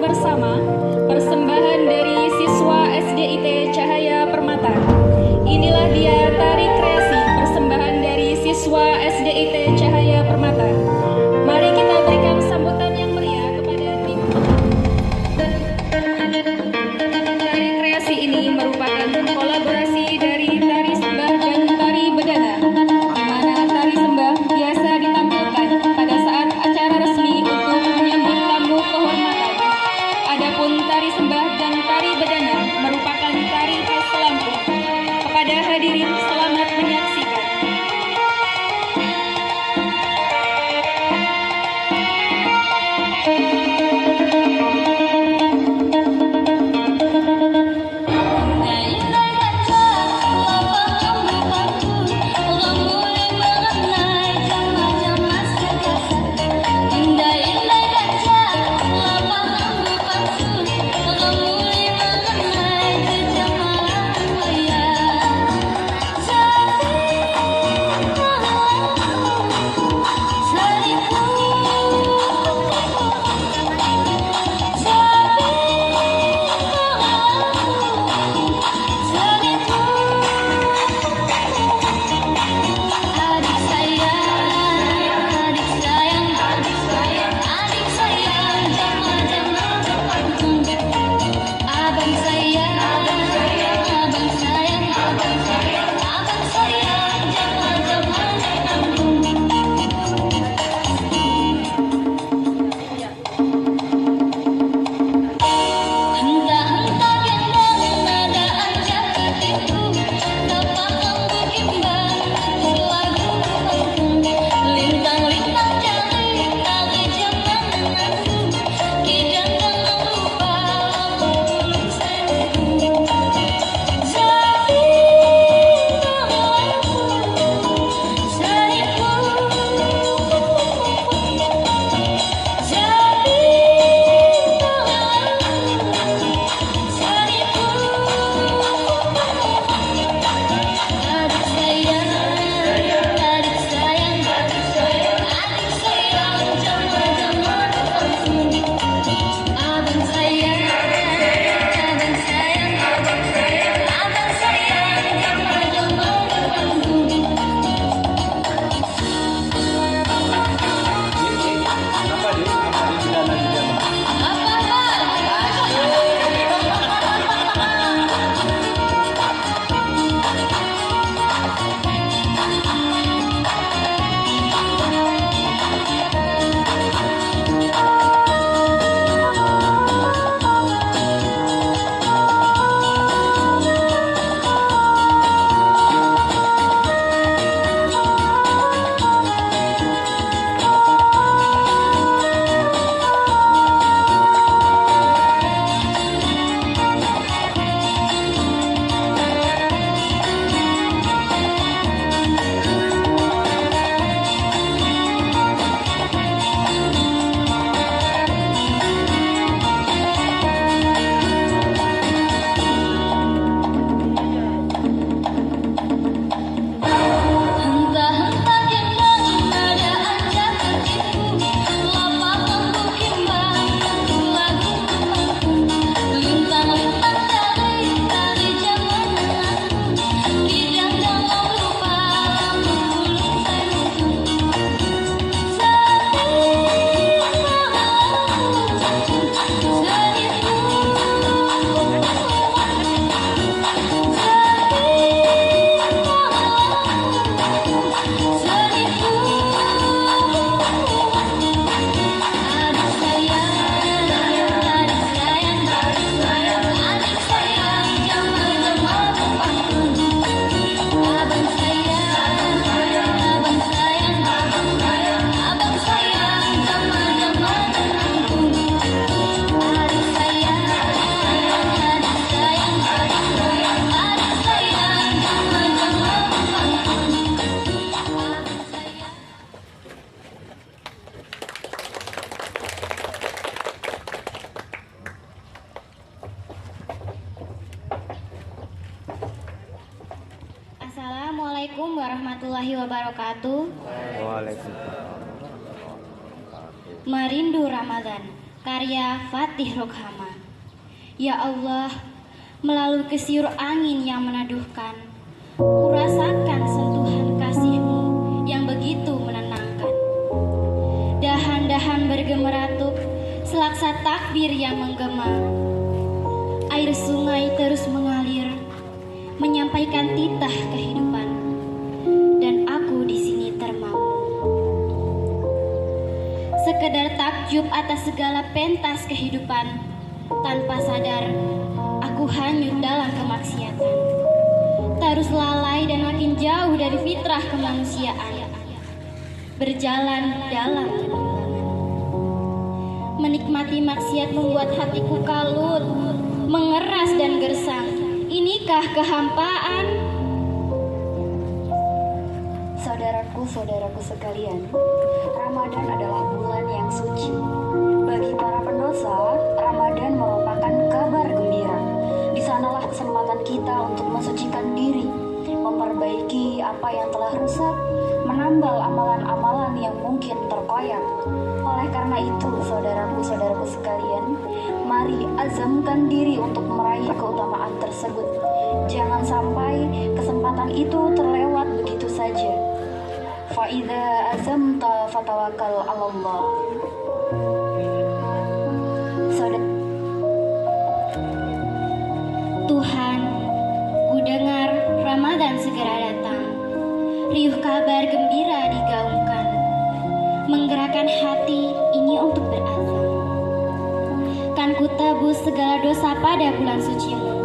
bersama persembahan dari siswa SDIT Cahaya Permata. Inilah dia tari kreasi persembahan dari siswa SDIT Cahaya Permata. Mari kita berikan sambutan yang meriah kepada tim. Tari kreasi ini merupakan kolaborasi dari tari sembah dan tari bedana, di mana tari sembah biasa ditampilkan pada saat acara resmi untuk menyambut tamu kehormatan. Adapun tari sembah dan tari bedana merupakan tari khas Lampung. Kepada hadirin, selamat menyaksikan. Assalamualaikum warahmatullahi wabarakatuh. Waalaikumsalam. Merindu Ramadan. Karya Fatih Rokhama. Ya Allah, melalui kesiur angin yang meneduhkan, kurasakan sentuhan kasih-Mu yang begitu menenangkan. Dahan-dahan bergemeratup, selaksa takbir yang menggema. Air sungai terus mengalir, menyampaikan titah kehidupan, dan aku di sini termamu. Sekedar takjub atas segala pentas kehidupan, tanpa sadar aku hanyut dalam kemaksiatan, terus lalai dan makin jauh dari fitrah kemanusiaan, berjalan dalam kebimbangan. Menikmati maksiat membuat hatiku kalut, mengeras dan gersang. Inikah kehampaan? Saudaraku sekalian, Ramadan adalah bulan yang suci. Bagi para pendosa, Ramadan merupakan kabar gembira. Di sanalah kesempatan kita untuk mensucikan diri, memperbaiki apa yang telah rusak, menambal amalan-amalan yang mungkin terkoyak. Oleh karena itu, saudaraku sekalian, mari azamkan diri untuk meraih keutamaan tersebut. Jangan sampai kesempatan itu terlewat begitu saja. Fa'idza azamta fatawakkal 'alallah. Tuhan, ku dengar Ramadan segera datang. Riuh kabar gembira digaungkan, menggerakkan hati ini untuk berazam. Kan ku tebus segala dosa pada bulan suci-Mu.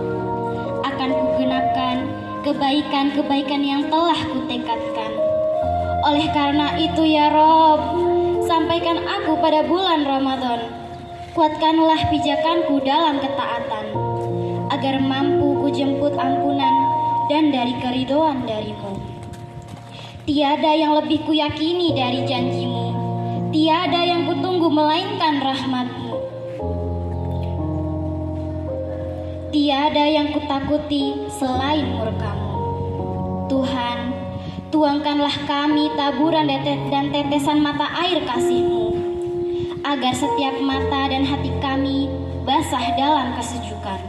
Akan ku genapkan kebaikan-kebaikan yang telah ku tekadkan. Oleh karena itu ya Rob, sampaikan aku pada bulan Ramadan. Kuatkanlah pijakanku dalam ketaatan, agar mampu ku jemput ampunan dan dari keridhaan dari-Mu. Tiada yang lebih kuyakini dari janji-Mu, tiada yang kutunggu melainkan rahmat-Mu. Tiada yang kutakuti selain murka-Mu. Tuhan, tuangkanlah kami taburan dan tetesan mata air kasih-Mu, agar setiap mata dan hati kami basah dalam kesejukan.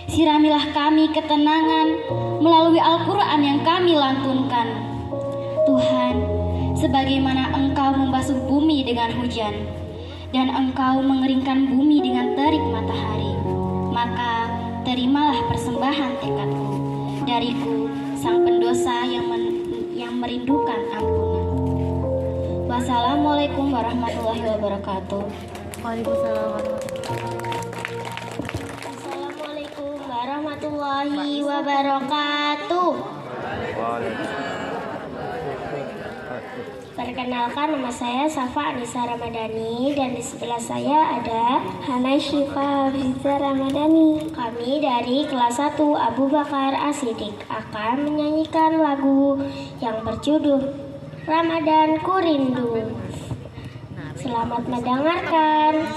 Siramilah kami ketenangan melalui Al-Quran yang kami lantunkan. Tuhan, sebagaimana Engkau membasuh bumi dengan hujan, dan Engkau mengeringkan bumi dengan terik matahari, maka terimalah persembahan tekadku dariku, sang pendosa yang merindukan ampunan. Wassalamualaikum warahmatullahi wabarakatuh. Waalaikumsalam. Assalamualaikum warahmatullahi wabarakatuh. Perkenalkan, nama saya Safa Anissa Ramadhani dan di sebelah saya ada Hana Syifa Hafizah Ramadhani. Kami dari kelas 1 Abu Bakar As-Siddiq akan menyanyikan lagu yang berjudul Ramadan Ku Rindu. Selamat mendengarkan.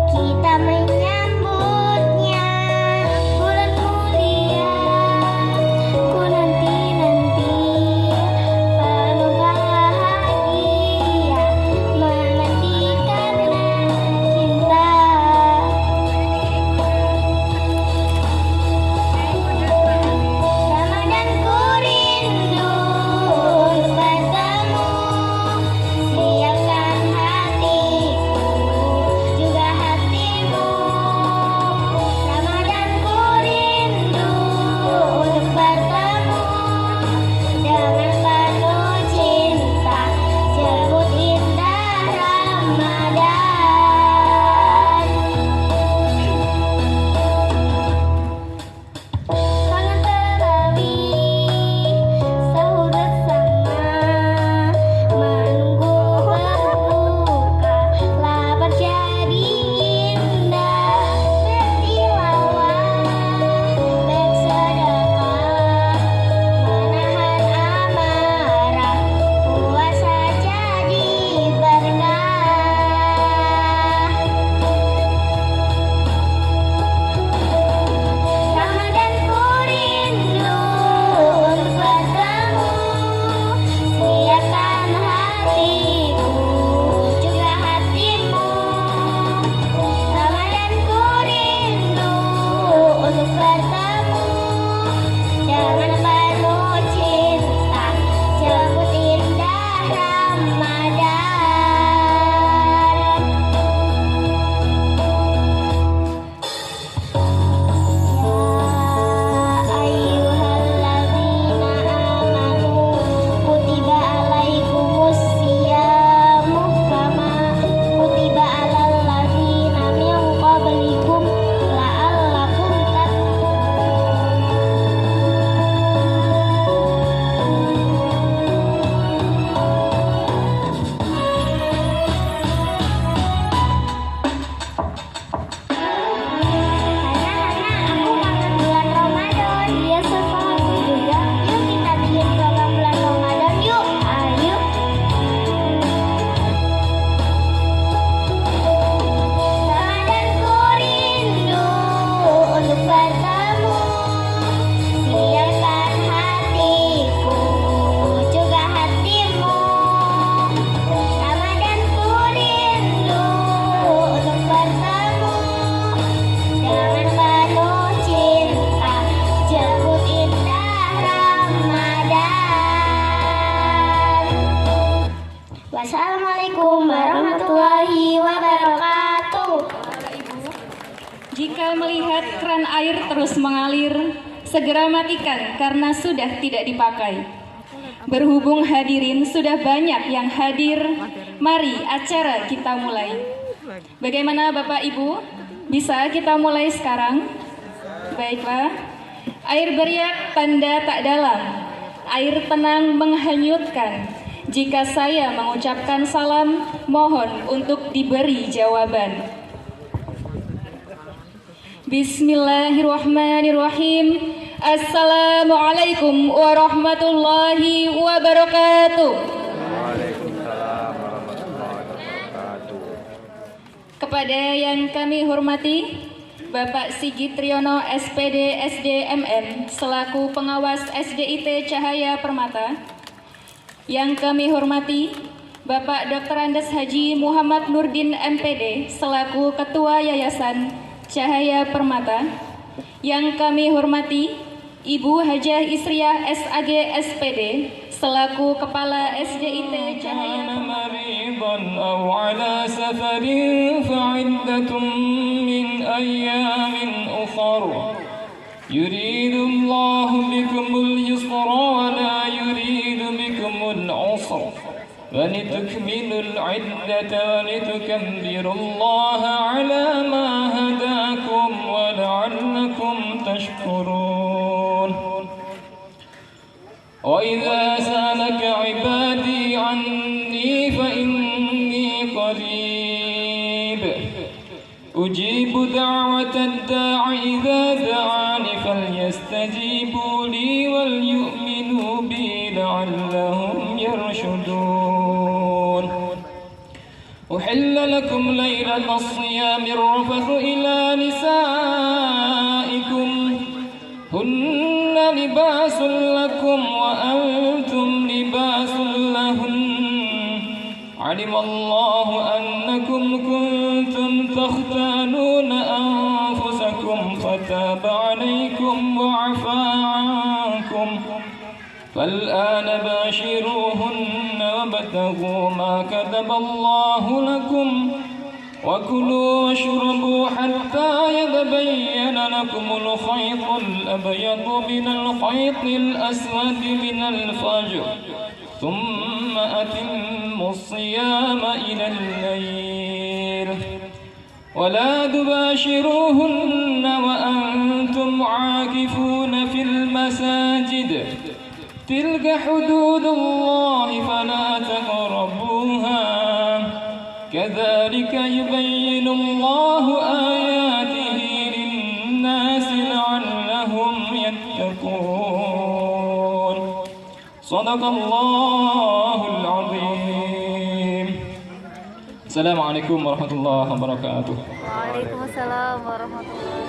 Ku Wassalamualaikum warahmatullahi wabarakatuh. Jika melihat keran air terus mengalir, segera matikan karena sudah tidak dipakai. Berhubung hadirin sudah banyak yang hadir, mari acara kita mulai. Bagaimana Bapak Ibu? Bisa kita mulai sekarang? Baiklah. Air beriak tanda tak dalam, air tenang menghanyutkan. Jika saya mengucapkan salam, mohon untuk diberi jawaban. Bismillahirrahmanirrahim. Assalamualaikum warahmatullahi wabarakatuh. Waalaikumsalam warahmatullahi wabarakatuh. Kepada yang kami hormati, Bapak Sigit Triyono SPD SDMM selaku pengawas SDIT Cahaya Permata. Yang kami hormati, Bapak Dr. Andes Haji Muhammad Nurdin MPD selaku Ketua Yayasan Cahaya Permata. Yang kami hormati, Ibu Hajah Isriah SAG SPD selaku Kepala SDIT Cahaya Permata. مريضا أو على سفر فعدة من أيام أخر يريد الله بكم اليسر ولا يريد بكم العسر ولتكملوا العدة ولتكبروا الله على ما هداكم ولعلكم تشكرون. وإذا سألك عبادي عني فإني قريب أجيب دعوة الداع إذا دعاني فليستجيبوا لي وليؤمنوا بي لعلهم يرشدون. أحل لكم ليلة الصيام الرفث إلى نسائكم هن لباس لكم وأنتم لباس لهن علم الله أنكم كنتم تختانون أنفسكم فتاب عليكم وعفى عنكم فالآن باشروهن وابتغوا ما كتب الله لكم وكلوا واشربوا حتى يتبين لكم الخيط الأبيض من الخيط الأسود من الفجر ثم أتموا الصيام إلى الليل ولا تباشروهن وأنتم عاكفون في المساجد تلك حدود الله فلا تقربوها كذلك يبين الله آياته للناس لعلهم يتقون. صدق الله العظيم. السلام عليكم ورحمة الله وبركاته. Waalaikumsalam warahmatullahi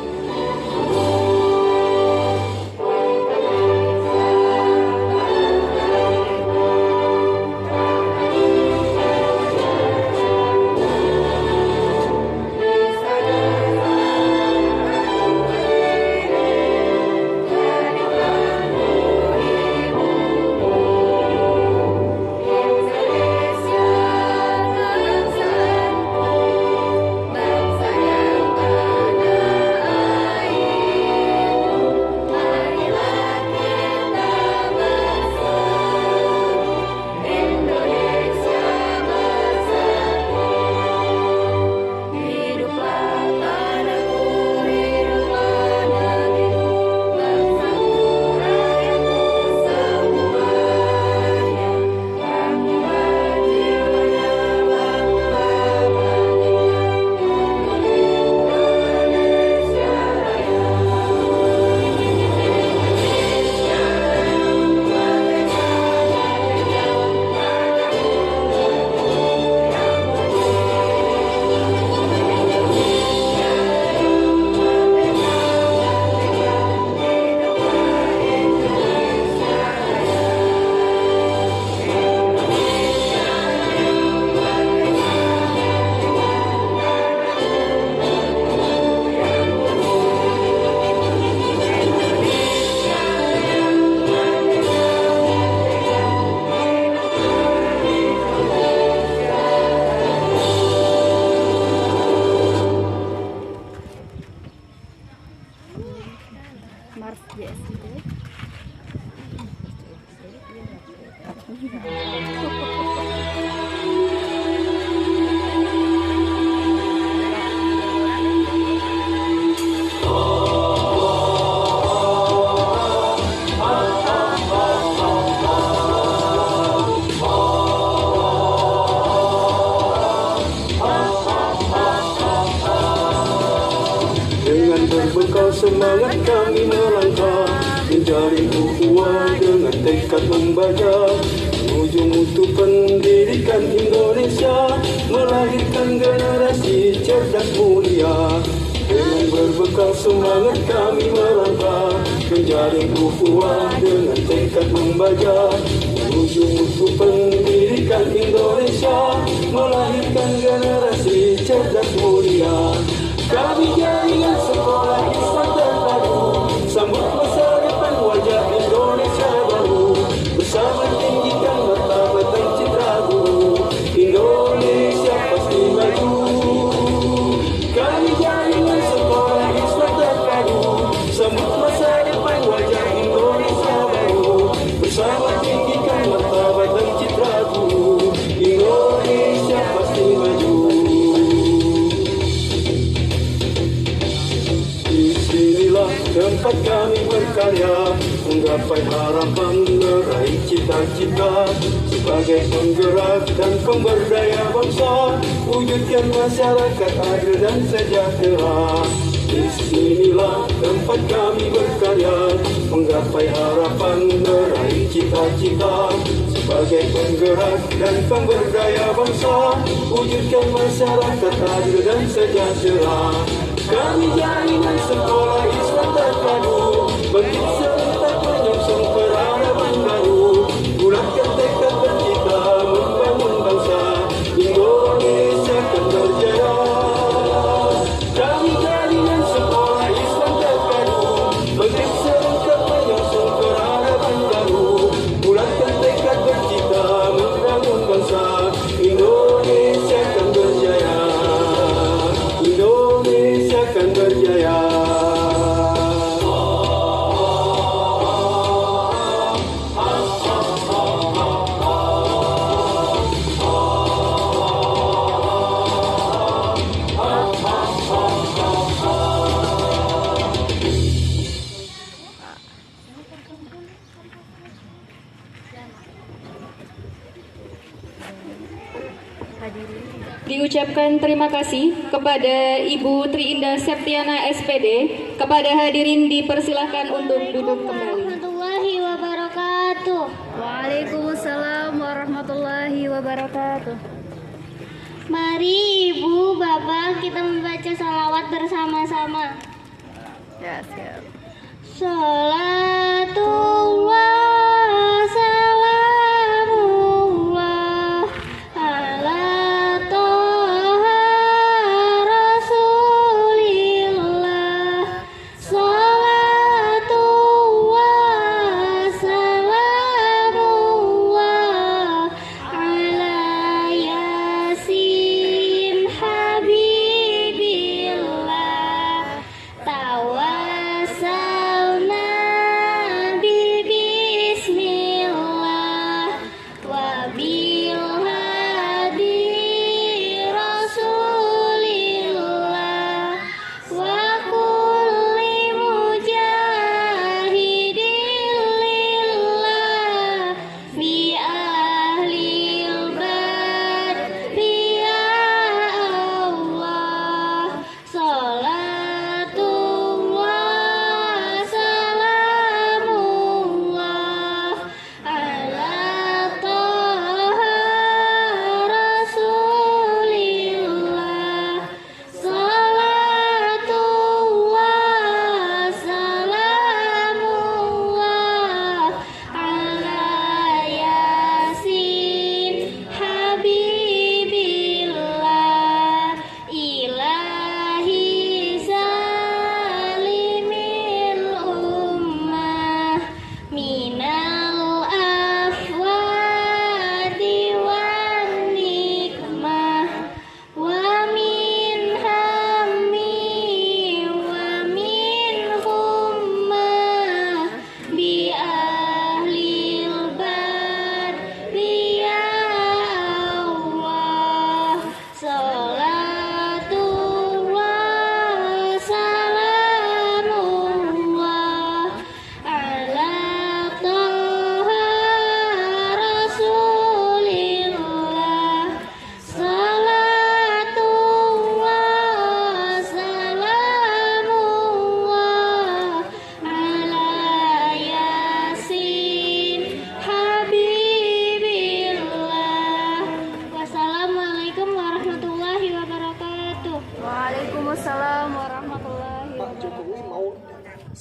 semangat kami melangkah, menjalin ukhuwah dengan tekad membaca, menuju mutu pendidikan Indonesia, melahirkan generasi cerdas mulia. Dengan berbekal semangat kami melangkah, menjalin ukhuwah dengan tekad membaca, menuju mutu pendidikan Indonesia, melahirkan generasi cerdas mulia. Kami jaringan sekolah Islam terpadu, sambut masa depan wajah Indonesia baru, bersama tinggikan martabat dan citra guru, Indonesia pasti maju. Kami jaringan sekolah Islam terpadu, sambut masa depan wajah Indonesia baru, bersama tinggikan martabat dan citra guru, Indonesia pasti maju. Disinilah tempat kami berkarya, menggapai harapan, meraih cita-cita, sebagai penggerak dan pemberdaya bangsa, wujudkan masyarakat adil dan sejahtera. Disinilah tempat kami berkarya, menggapai harapan, meraih cita-cita, sebagai penggerak dan pemberdaya bangsa, wujudkan masyarakat adil dan sejahtera. Kami jaringan sekolah Islam terpadu, bangkit serentak menyongsong peradaban baru, bulatkan tekad bercita membangun bangsa, Indonesia akan berjaya. Kami jaringan sekolah Islam terpadu, bangkit serentak menyongsong peradaban baru, bulatkan tekad bercita membangun bangsa, Indonesia akan berjaya. Indonesia akan berjaya. Diucapkan terima kasih kepada Ibu Triindah Septiana SPD. Kepada hadirin dipersilahkan untuk duduk kembali. Warahmatullahi wabarakatuh. Waalaikumsalam warahmatullahi wabarakatuh. Mari Ibu, Bapak, kita membaca salawat bersama-sama. Ya, siap. Salatullah, salamullah, ala toha rasulillah. Salatullah, salamullah, ala yasin habibillah. Tawassalna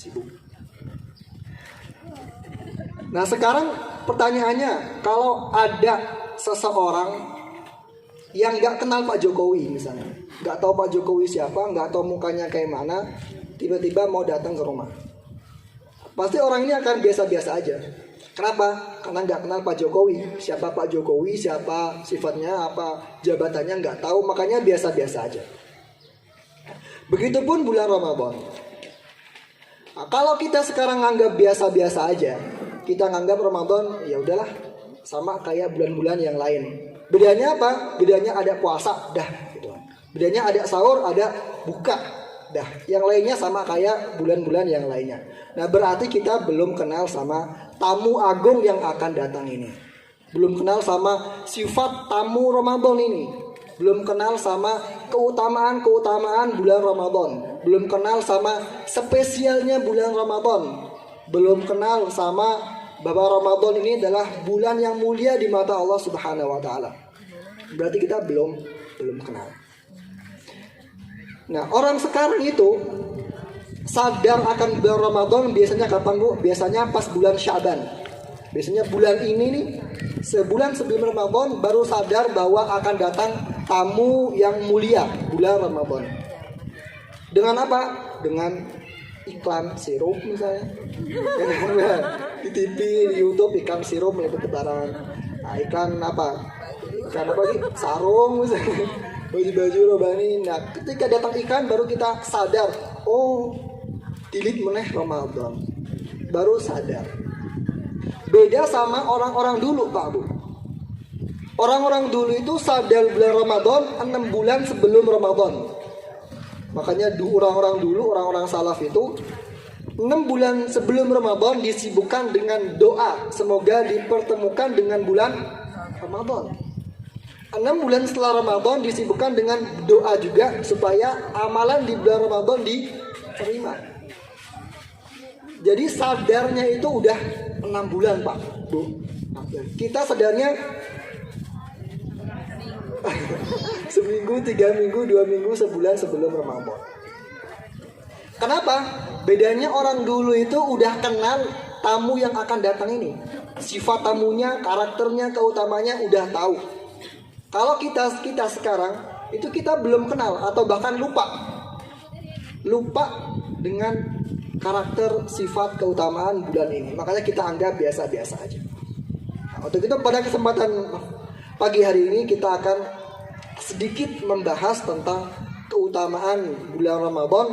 sibuk. Nah sekarang pertanyaannya, kalau ada seseorang yang nggak kenal Pak Jokowi misalnya, nggak tahu Pak Jokowi siapa, nggak tahu mukanya kayak mana, tiba-tiba mau datang ke rumah, pasti orang ini akan biasa-biasa aja. Kenapa? Karena nggak kenal Pak Jokowi, siapa Pak Jokowi, siapa sifatnya, apa jabatannya nggak tahu, makanya biasa-biasa aja. Begitupun bulan Ramadan. Nah, kalau kita sekarang nganggap biasa-biasa aja, kita nganggap Ramadan ya udahlah sama kayak bulan-bulan yang lain. Bedanya apa? Bedanya ada puasa, dah gitu. Bedanya ada sahur, ada buka, dah. Yang lainnya sama kayak bulan-bulan yang lainnya. Nah, berarti kita belum kenal sama tamu agung yang akan datang ini. Belum kenal sama sifat tamu Ramadan ini. Belum kenal sama keutamaan-keutamaan bulan Ramadan. Belum kenal sama spesialnya bulan Ramadan. Belum kenal sama bahwa Ramadan ini adalah bulan yang mulia di mata Allah Subhanahu wa taala. Berarti kita belum kenal. Nah, orang sekarang itu sadar akan bulan Ramadan biasanya kapan, Bu? Biasanya pas bulan Syaban. Biasanya bulan ini nih, sebulan sebelum Ramadan baru sadar bahwa akan datang tamu yang mulia bulan Ramadan. Dengan apa? Dengan iklan sirup misalnya. Di TV, di YouTube iklan sirup meliput lebaran. Nah, iklan apa? Iklan apa lagi? Sarung misalnya. Baju-baju robani. Nah, ketika datang iklan baru kita sadar, oh, tilik meneh Ramadan. Baru sadar. Beda sama orang-orang dulu, Pak Bu. Orang-orang dulu itu sadar bulan Ramadan 6 bulan sebelum Ramadan. Makanya orang-orang dulu, orang-orang salaf itu 6 bulan sebelum Ramadan disibukkan dengan doa, semoga dipertemukan dengan bulan Ramadan. 6 bulan setelah Ramadan disibukkan dengan doa juga supaya amalan di bulan Ramadan diterima. Jadi sadarnya itu udah 6 bulan, Pak Bu. Kita sadarnya seminggu, 3 minggu, 2 minggu, sebulan sebelum Ramadan. Kenapa? Bedanya orang dulu itu udah kenal tamu yang akan datang ini. Sifat tamunya, karakternya, keutamanya udah tahu. Kalau kita sekarang itu kita belum kenal atau bahkan lupa dengan karakter, sifat, keutamaan bulan ini. Makanya kita anggap biasa-biasa aja. Nah, untuk itu pada kesempatan pagi hari ini kita akan sedikit membahas tentang keutamaan bulan Ramadan,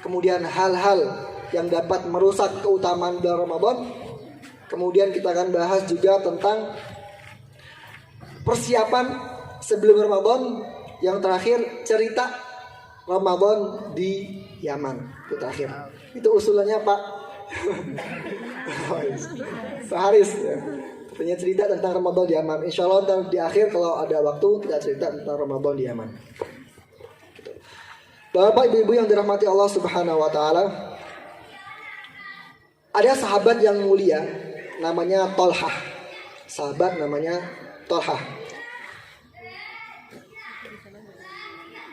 kemudian hal-hal yang dapat merusak keutamaan bulan Ramadan. Kemudian kita akan bahas juga tentang persiapan sebelum Ramadan. Yang terakhir, cerita Ramadan di Yaman. Itu terakhir. Itu usulannya Pak Haris ya. Punya cerita tentang Ramadan di Yaman. Insya Allah di akhir kalau ada waktu kita cerita tentang Ramadan di Yaman. Bapak ibu-ibu yang dirahmati Allah Subhanahu wa taala, ada sahabat yang mulia namanya Tolhah. Sahabat namanya Tolhah.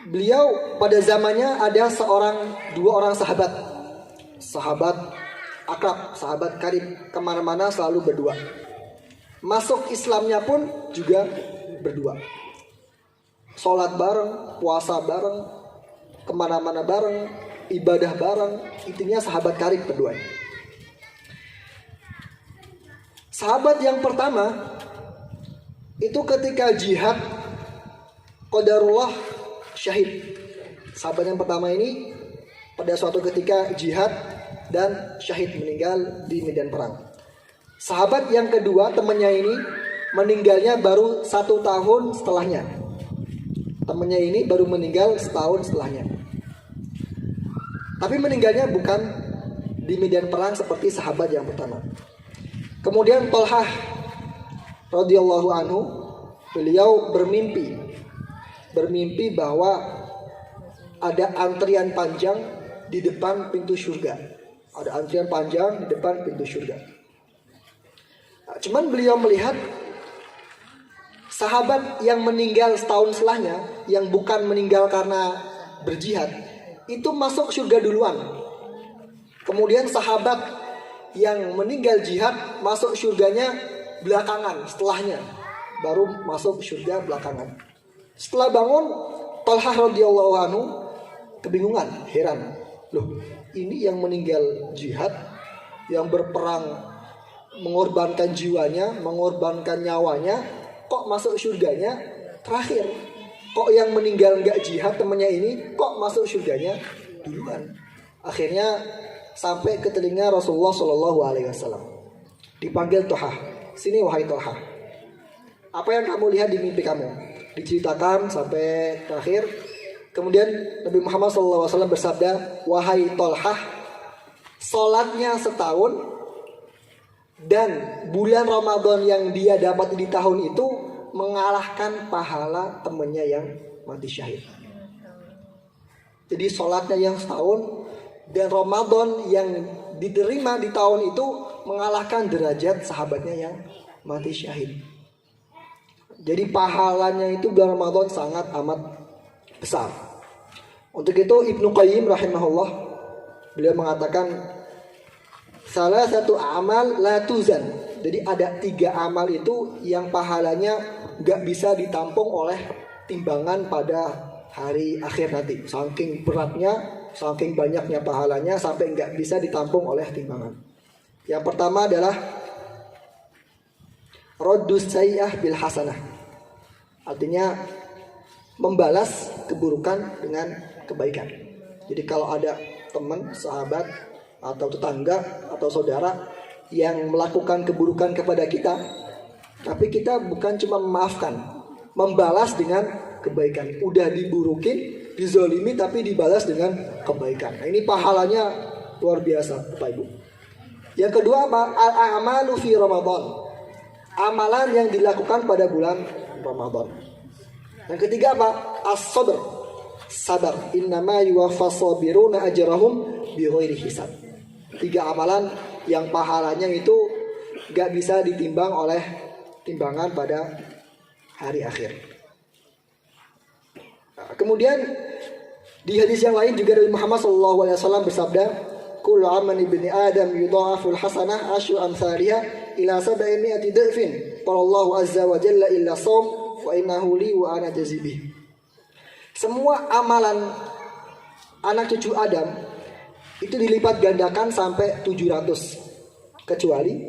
Beliau pada zamannya ada dua orang sahabat akrab, sahabat karib, kemana-mana selalu berdua. Masuk Islamnya pun juga berdua. Sholat bareng, puasa bareng, kemana-mana bareng, ibadah bareng. Intinya sahabat karib berdua. Sahabat yang pertama itu ketika jihad qadarullah syahid. Sahabat yang pertama ini pada suatu ketika jihad dan syahid, meninggal di medan perang. Sahabat yang kedua, temannya ini meninggalnya baru 1 tahun setelahnya. Temannya ini baru meninggal setahun setelahnya. Tapi meninggalnya bukan di medan perang seperti sahabat yang pertama. Kemudian Tolhah radhiyallahu anhu, beliau bermimpi bahwa ada antrian panjang di depan pintu surga. Ada antrian panjang di depan pintu surga. Cuman beliau melihat sahabat yang meninggal setahun setelahnya, yang bukan meninggal karena berjihad, itu masuk surga duluan. Kemudian sahabat yang meninggal jihad masuk surganya belakangan, setelahnya baru masuk surga belakangan. Setelah bangun, Talhah radhiyallahu anhu kebingungan, heran. Loh, ini yang meninggal jihad, yang berperang, mengorbankan jiwanya, mengorbankan nyawanya, kok masuk surganya terakhir? Kok yang meninggal nggak jihad temannya ini, kok masuk surganya duluan? Akhirnya sampai ke telinga Rasulullah Shallallahu Alaihi Wasallam. Dipanggil Talhah, sini wahai Talhah. Apa yang kamu lihat di mimpi kamu? Diceritakan sampai terakhir. Kemudian Nabi Muhammad SAW bersabda, wahai Talhah, sholatnya setahun dan bulan Ramadan yang dia dapat di tahun itu mengalahkan pahala temannya yang mati syahid. Jadi sholatnya yang setahun dan Ramadan yang diterima di tahun itu mengalahkan derajat sahabatnya yang mati syahid. Jadi pahalanya itu bulan Ramadan sangat amat besar. Untuk itu Ibnu Qayyim rahimahullah, beliau mengatakan salah satu amal la tuzan. Jadi ada 3 amal itu yang pahalanya gak bisa ditampung oleh timbangan pada hari akhir nanti. Saking beratnya, saking banyaknya pahalanya sampai gak bisa ditampung oleh timbangan. Yang pertama adalah raddus sayyi'ah bil hasanah. Artinya membalas keburukan dengan kebaikan. Jadi kalau ada teman, sahabat, atau tetangga, atau saudara yang melakukan keburukan kepada kita, tapi kita bukan cuma memaafkan, membalas dengan kebaikan. Udah diburukin, dizolimi, tapi dibalas dengan kebaikan. Nah, ini pahalanya luar biasa, Bapak Ibu. Yang kedua apa? Al-a'malu fi Ramadan. Amalan yang dilakukan pada bulan Ramadan. Yang ketiga apa? As-sabr. Sabar. Innama yuwaffas sabiruna ajrahum bighairi hisab. 3 amalan yang pahalanya itu gak bisa ditimbang oleh timbangan pada hari akhir. Nah, kemudian di hadis yang lain juga dari Muhammad SAW bersabda, kullu amal ibni Adam yudha'aful hasanah asyru amsalihha ila 700 dha'fin. Qala Allahu azza wa jalla illa shaum wa innahu li wa ana jazibih. Semua amalan anak cucu Adam itu dilipat gandakan sampai 700 kecuali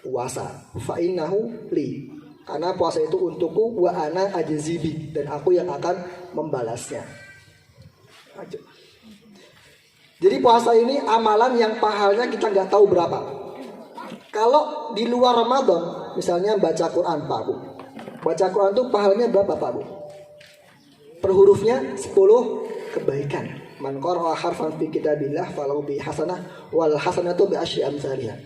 puasa. Fa innahu li. Karena puasa itu untukku, wa ana ajzibi, dan aku yang akan membalasnya. Jadi puasa ini amalan yang pahalanya kita nggak tahu berapa. Kalau di luar Ramadan, misalnya baca Quran, Pak Bu. Baca Quran itu pahalanya berapa, Pak Bu? Per hurufnya 10 kebaikan. Man qara'a harfan fi kitabillah falahu bi hasanah wal hasanatu bi asyri amsalihha.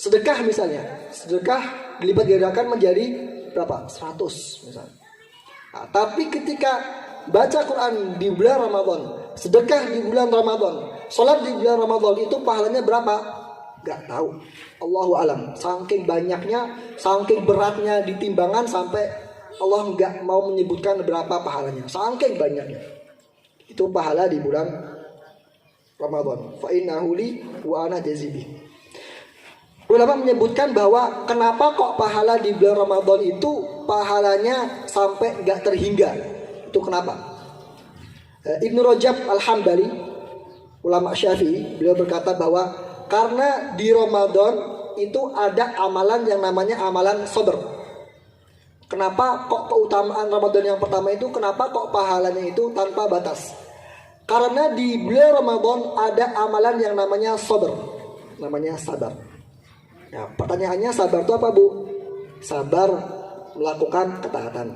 Sedekah misalnya, sedekah dilipat gandakan menjadi berapa? 100 misalnya. Nah, tapi ketika baca Quran di bulan Ramadan, sedekah di bulan Ramadan, sholat di bulan Ramadan, itu pahalanya berapa? Gak tahu. Allahu alam. Saking banyaknya, saking beratnya di timbangan sampai Allah nggak mau menyebutkan berapa pahalanya. Saking banyaknya. Itu pahala di bulan Ramadan. Fa innahu li wa ana jazibi. Ulama menyebutkan bahwa kenapa kok pahala di bulan Ramadan itu pahalanya sampai nggak terhingga. Itu kenapa? Ibnu Rajab Al-Hambali, ulama Syafi'i, beliau berkata bahwa karena di Ramadan itu ada amalan yang namanya amalan sabar. Kenapa kok keutamaan Ramadan yang pertama itu, kenapa kok pahalanya itu tanpa batas? Karena di bulan Ramadan ada amalan yang namanya sabar. Namanya sabar. Nah, pertanyaannya sabar itu apa, Bu? Sabar melakukan ketaatan.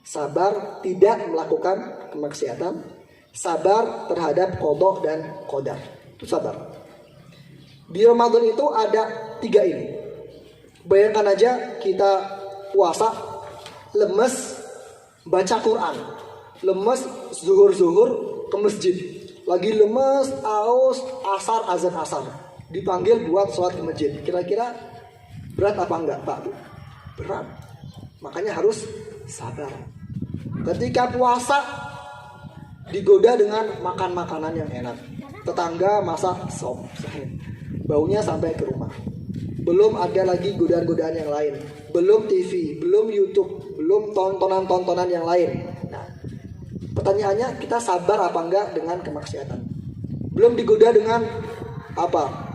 Sabar tidak melakukan kemaksiatan. Sabar terhadap qada dan qadar. Itu sabar. Di Ramadan itu ada 3 ini. Bayangkan aja kita puasa, lemes baca Quran, lemes zuhur ke masjid, lagi lemes, aus, asar, azan asar, dipanggil buat sholat ke masjid. Kira-kira berat apa enggak, Pak? Berat. Makanya harus sabar. Ketika puasa digoda dengan makan makanan yang enak. tetangga masak sop, baunya sampai ke rumah. Belum ada lagi godaan-godaan yang lain, belum TV, belum YouTube, belum tontonan-tontonan yang lain. Nah, pertanyaannya, kita sabar apa enggak dengan kemaksiatan? Belum digoda dengan apa?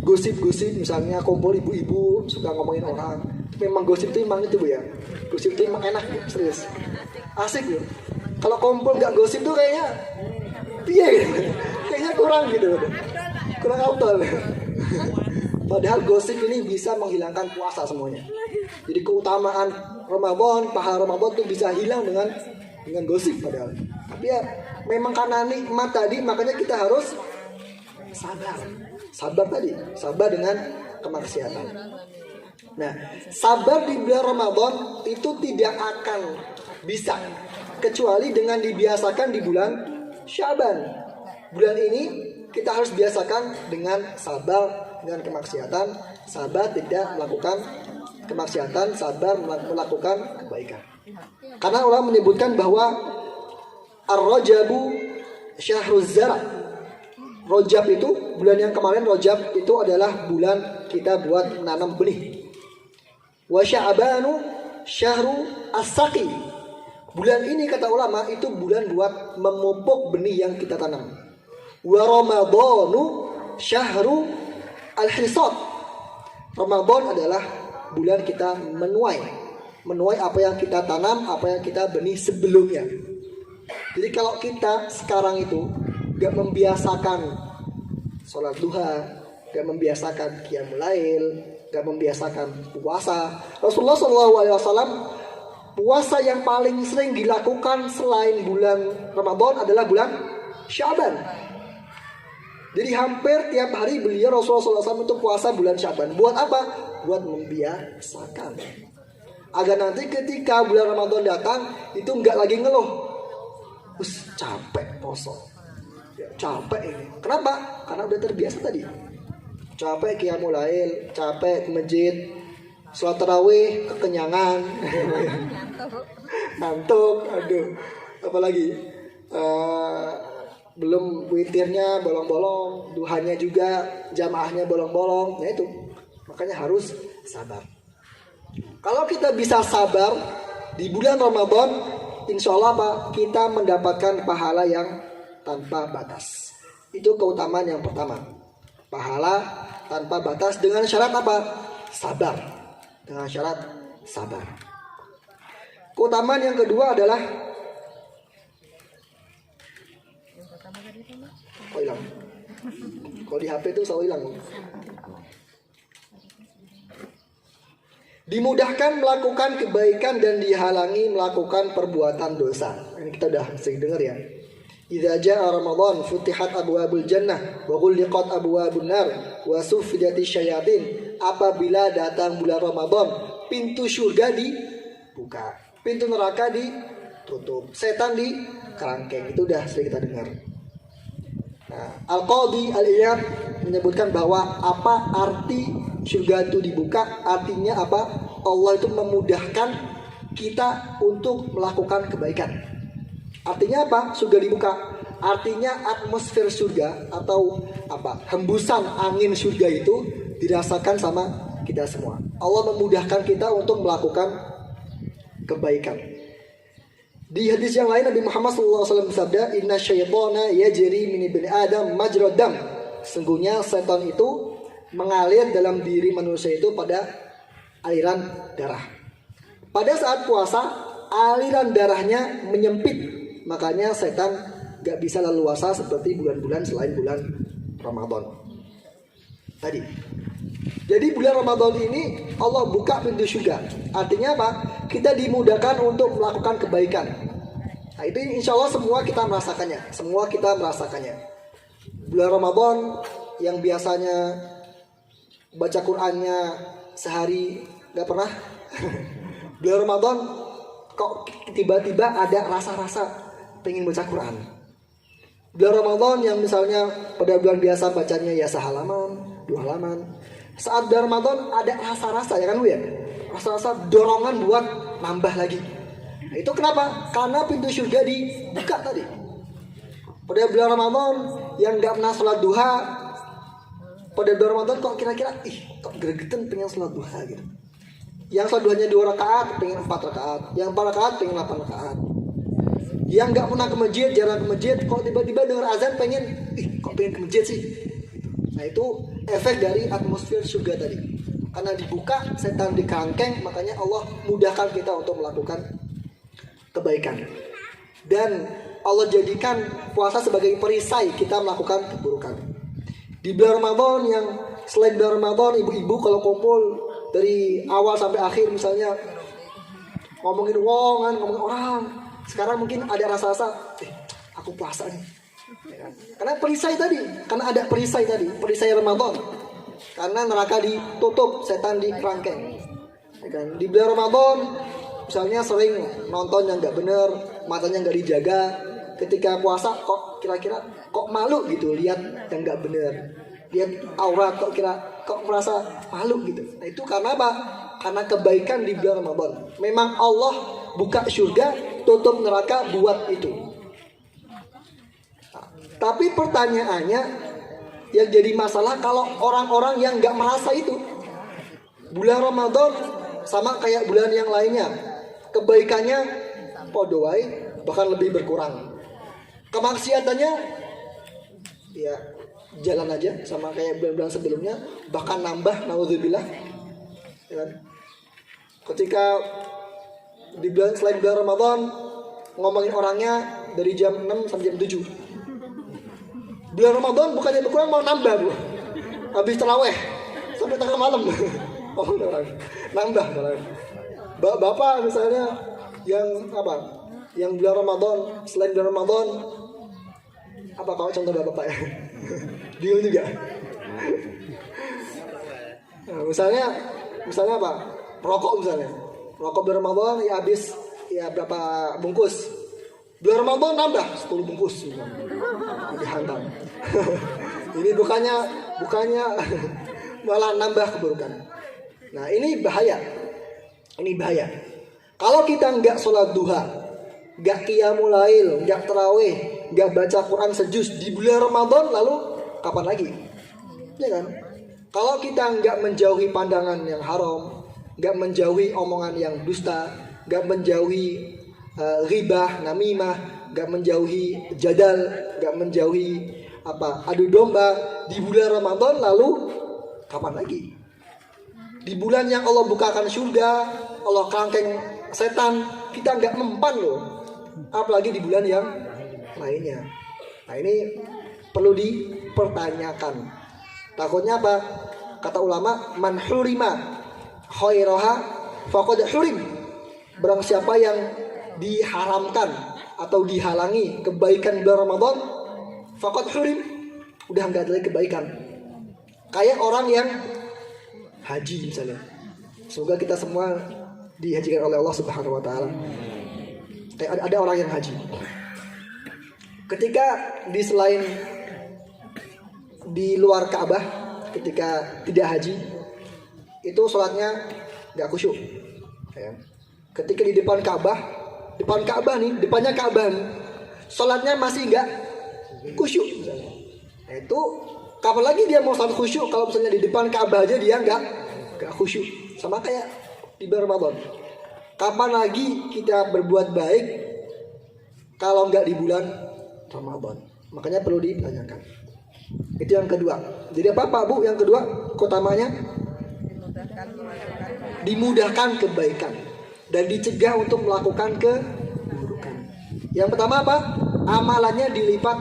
Gosip-gosip, misalnya kumpul ibu-ibu suka ngomongin orang. Memang gosip itu emang itu Bu ya. Gosip itu emang enak Bu, serius. Asik Bu. Kalau kumpul nggak gosip tuh kayaknya piye gitu. Kayaknya kurang gitu. Kurang auto. Padahal gosip ini bisa menghilangkan puasa semuanya. Jadi keutamaan Ramadan, pahala Ramadan tuh bisa hilang dengan gosip padahal. Tapi ya memang karena nikmat tadi, makanya kita harus sabar. Sabar tadi, sabar dengan kemaksiatan. Nah, sabar di bulan Ramadan itu tidak akan bisa kecuali dengan dibiasakan di bulan Syaban. Bulan ini kita harus biasakan dengan sabar dengan kemaksiatan, sabar tidak melakukan kemaksiatan, sabar melakukan kebaikan. Karena orang menyebutkan bahwa Ar-Rajabu Syahruz Zara. Rajab itu bulan yang kemarin, Rajab itu adalah bulan kita buat nanam benih. Wa Sya'banu Syahru As-Saqi. Bulan ini kata ulama itu bulan buat memupuk benih yang kita tanam. Wa Ramadhanu Syahru Al-Hisad. Ramadan adalah bulan kita menuai apa yang kita tanam, apa yang kita benih sebelumnya. Jadi kalau kita sekarang itu gak membiasakan sholat duha, gak membiasakan qiyamul lail, gak membiasakan puasa. Rasulullah SAW, puasa yang paling sering dilakukan selain bulan Ramadan adalah bulan Syaban. Jadi hampir tiap hari beliau Rasulullah SAW itu puasa bulan Syaban. Buat apa? Buat membiasakan, agar nanti ketika bulan Ramadan datang itu nggak lagi ngeluh, capek poso, capek ini. Kenapa? Karena udah terbiasa tadi. Capek qiyamul lail, capek ke masjid, sholat tarawih kekenyangan, ngantuk, aduh, apalagi belum witirnya bolong-bolong, duhanya juga jamaahnya bolong-bolong. Nah itu, makanya harus sabar. Kalau kita bisa sabar di bulan Ramadan, insya Allah apa? Kita mendapatkan pahala yang tanpa batas. Itu keutamaan yang pertama. Pahala tanpa batas dengan syarat apa? Sabar. Dengan syarat sabar. Keutamaan yang kedua adalah hilang. Kalau di HP itu selalu hilang. Dimudahkan melakukan kebaikan dan dihalangi melakukan perbuatan dosa. Ini kita udah sering dengar ya. Idza jaa Ramadan futihat abwabul jannah wa ghulliqat abwabun nar wa sufidati syayatin. Apabila datang bulan Ramadan, pintu surga dibuka, pintu neraka ditutup, setan dikerangkeng. Itu udah sering kita dengar. Nah, Al-Qadhi Al-Iyad menyebutkan bahwa apa arti surga itu dibuka? Artinya apa? Allah itu memudahkan kita untuk melakukan kebaikan. Artinya apa? Surga dibuka. Artinya atmosfer surga atau apa? Hembusan angin surga itu dirasakan sama kita semua. Allah memudahkan kita untuk melakukan kebaikan. Di hadis yang lain Nabi Muhammad SAW bersabda, Inna syaitana yajri min ibni Adam majrad dam. Sesungguhnya setan itu mengalir dalam diri manusia itu pada aliran darah. Pada saat puasa, aliran darahnya menyempit. Makanya setan gak bisa leluasa seperti bulan-bulan selain bulan Ramadan tadi. Jadi bulan Ramadan ini Allah buka pintu surga. Artinya apa? Kita dimudahkan untuk melakukan kebaikan. Nah itu insya Allah semua kita merasakannya. Semua kita merasakannya. Bulan Ramadan yang biasanya baca Qur'annya sehari gak pernah. Bulan Ramadan kok tiba-tiba ada rasa-rasa pengen baca Quran. Bulan Ramadan yang misalnya pada bulan biasa bacanya ya sehalaman, 2 halaman. Saat bulan Ramadan ada rasa-rasa ya kan Bu ya? Rasa-rasa dorongan buat nambah lagi. Nah, itu kenapa? Karena pintu surga dibuka tadi. Pada bulan Ramadan yang nggak pernah sholat duha, pada bulan Ramadan kok kira-kira kok gregetan pengen sholat duha gitu. Yang sholat duhanya 2 rakaat pengen 4 rakaat, yang 4 rakaat pengen 8 rakaat. Yang nggak pernah ke masjid, jarang ke masjid, kok tiba-tiba dengar azan pengen kok pengen ke masjid sih. Nah itu efek dari atmosfer surga tadi. Karena dibuka, setan dikerangkeng, makanya Allah mudahkan kita untuk melakukan kebaikan. Dan Allah jadikan puasa sebagai perisai kita melakukan keburukan. Di bulan Ramadan yang selain bulan Ramadan, ibu-ibu kalau kumpul dari awal sampai akhir misalnya ngomongin wong kan, ngomongin orang. Sekarang mungkin ada rasa-rasa, aku puasa nih. Ya kan? Karena perisai tadi, karena ada perisai tadi, perisai Ramadan. Karena neraka ditutup, setan dikerangkeng. Ya kan? Di bulan Ramadan misalnya sering nonton yang nggak bener, matanya nggak dijaga. Ketika puasa kok kira-kira kok malu gitu lihat yang nggak bener, lihat aurat kok merasa malu gitu. Nah itu karena apa? Karena kebaikan di bulan Ramadan. Memang Allah buka surga, tutup neraka buat itu. Nah, tapi pertanyaannya yang jadi masalah kalau orang-orang yang nggak merasa itu. Bulan Ramadan sama kayak bulan yang lainnya, kebaikannya podoai bahkan lebih berkurang. Kemaksiatannya ya jalan aja sama kayak bulan-bulan sebelumnya, bahkan nambah, naudzubillah. Ya kan? Ketika di bulan selain bulan Ramadan ngomongin orangnya dari jam 6 sampai jam 7. Bulan Ramadan bukannya berkurang malah nambah, Bu. Habis tarawih sampai tengah malam. Nambah. Bapak misalnya yang apa? Yang bulan Ramadan, selain bulan Ramadan apa kalau contoh bapak ya? Bingung juga. Nah, misalnya apa? Rokok misalnya. Rokok bulan Ramadan ya habis ya berapa bungkus. Bulan Ramadan nambah 10 bungkus. Dihantam. Ini bukannya malah nambah keburukan. Nah, ini bahaya. Kalau kita nggak sholat duha, nggak qiyamul lail, nggak tarawih, nggak baca Quran sejuz di bulan Ramadan, lalu kapan lagi? Ya kan? Kalau kita nggak menjauhi pandangan yang haram, nggak menjauhi omongan yang dusta, nggak menjauhi ghibah, namimah, nggak menjauhi jadal, nggak menjauhi adu domba di bulan Ramadan, lalu kapan lagi? Di bulan yang Allah bukakan surga, Allah kerangkeng setan, kita nggak mempan loh. Apalagi di bulan yang lainnya. Nah ini perlu dipertanyakan. Takutnya apa? Kata ulama, man hurima khairaha faqad hurim. Barang siapa yang diharamkan atau dihalangi kebaikan bulan Ramadan, faqad hurim, udah nggak ada lagi kebaikan. Kayak orang yang haji misalnya. Semoga kita semua dihajikan oleh Allah Subhanahu wa taala. Kayak ada orang yang haji. Ketika di luar Ka'bah, ketika tidak haji, itu sholatnya nggak khusyuk. Ya. Ketika di depan Ka'bah nih, depannya Ka'bah nih, sholatnya masih nggak khusyuk misalnya. Nah, itu kapan lagi dia mau sholat khusyuk kalau misalnya di depan Ka'bah aja dia nggak khusyuk. Sama kayak di bulan Ramadan. Kapan lagi kita berbuat baik kalau nggak di bulan Ramadan? Makanya perlu ditanyakan. Itu yang kedua. Jadi apa Bu? Yang kedua, utamanya dimudahkan kebaikan dan dicegah untuk melakukan keburukan. Yang pertama apa? Amalannya dilipat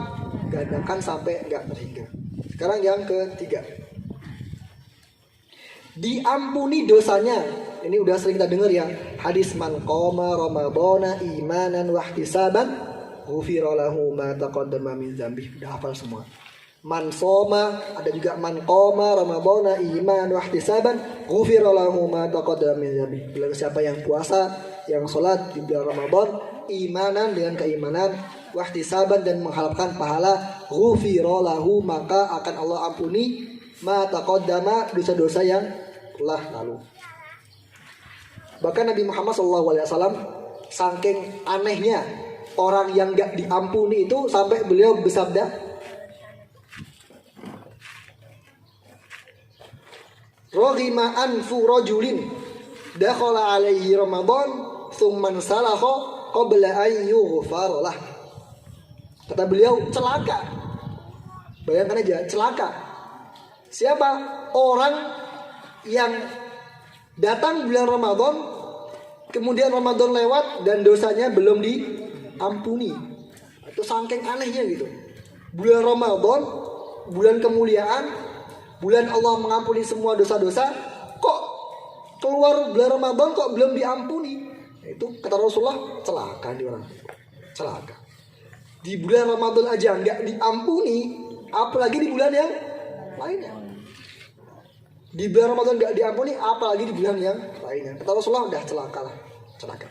gandakan sampai nggak terhingga. Sekarang yang ketiga, diampuni dosanya. Ini udah sering kita dengar ya, hadis man qoma ramadhana imanan wa ihtisaban ghufira lahu ma taqaddama min dzambi. Udah hafal semua. Man soma, ada juga man qoma ramadhana imanan wa ihtisaban ghufira lahu ma taqaddama min dzambi. Bila siapa yang puasa, yang salat di bulan Ramadan imanan dengan keimanan, wa ihtisaban dan mengharapkan pahala, ghufira lahu maka akan Allah ampuni ma taqaddama dosa-dosa yang telah lalu. Bahkan Nabi Muhammad SAW saking anehnya orang yang gak diampuni itu sampai beliau bersabda, Roghima anfu rajulin dakhala alaihi Ramadan thumman salakha qabla an yughfar lah. Kata beliau, celaka. Bayangkan aja, celaka. Siapa? Orang yang datang bulan Ramadan, kemudian Ramadan lewat dan dosanya belum diampuni. Itu saking anehnya gitu. Bulan Ramadan, bulan kemuliaan, bulan Allah mengampuni semua dosa-dosa, kok keluar bulan Ramadan kok belum diampuni? Itu kata Rasulullah, celaka di orang. Celaka. Di bulan Ramadan aja nggak diampuni, apalagi di bulan yang lainnya. Di bulan Ramadan nggak diampuni, apalagi di bulan yang lainnya. Kata Rasulullah, udah celaka lah, celaka.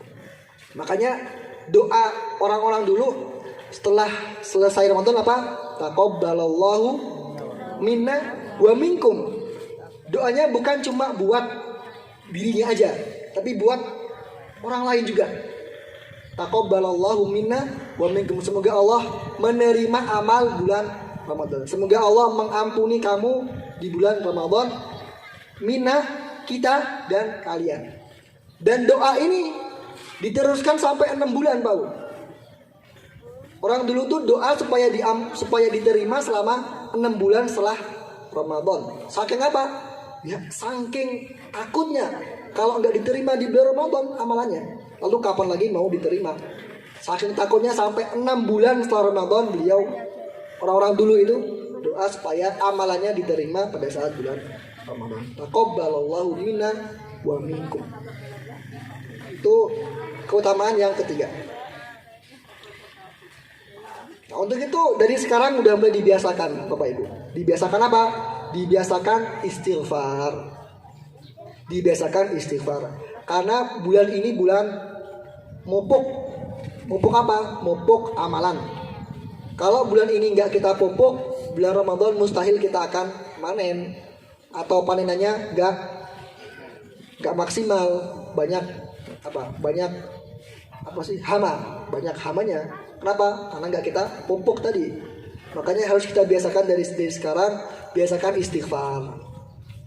Makanya doa orang-orang dulu setelah selesai Ramadan apa? Taqabbalallahu minna wa minkum. Doanya bukan cuma buat dirinya aja, tapi buat orang lain juga. Taqabbalallahu minna wa minkum. Semoga Allah menerima amal bulan Ramadan. Semoga Allah mengampuni kamu di bulan Ramadan. Minna, kita dan kalian. Dan doa ini diteruskan sampai 6 bulan, Pak. Orang dulu tuh doa supaya diterima selama 6 bulan setelah Ramadan. Saking apa? Ya, saking takutnya kalau nggak diterima di bulan Ramadan amalannya, lalu kapan lagi mau diterima? Saking takutnya sampai 6 bulan setelah Ramadan beliau, orang-orang dulu itu doa supaya amalannya diterima pada saat bulan Ramadan. Taqabbalallahu minna wa minkum. Itu keutamaan yang ketiga. Nah, untuk itu dari sekarang udah mulai dibiasakan Bapak Ibu. Dibiasakan apa? Dibiasakan istighfar. Dibiasakan istighfar. Karena bulan ini bulan mupuk. Mupuk apa? Mupuk amalan. Kalau bulan ini nggak kita pupuk, bulan Ramadan mustahil kita akan panen. Atau panenannya nggak maksimal. Banyak hama. Banyak hamanya. Kenapa? Karena nggak kita pupuk tadi. Makanya harus kita biasakan dari sekarang, biasakan istighfar.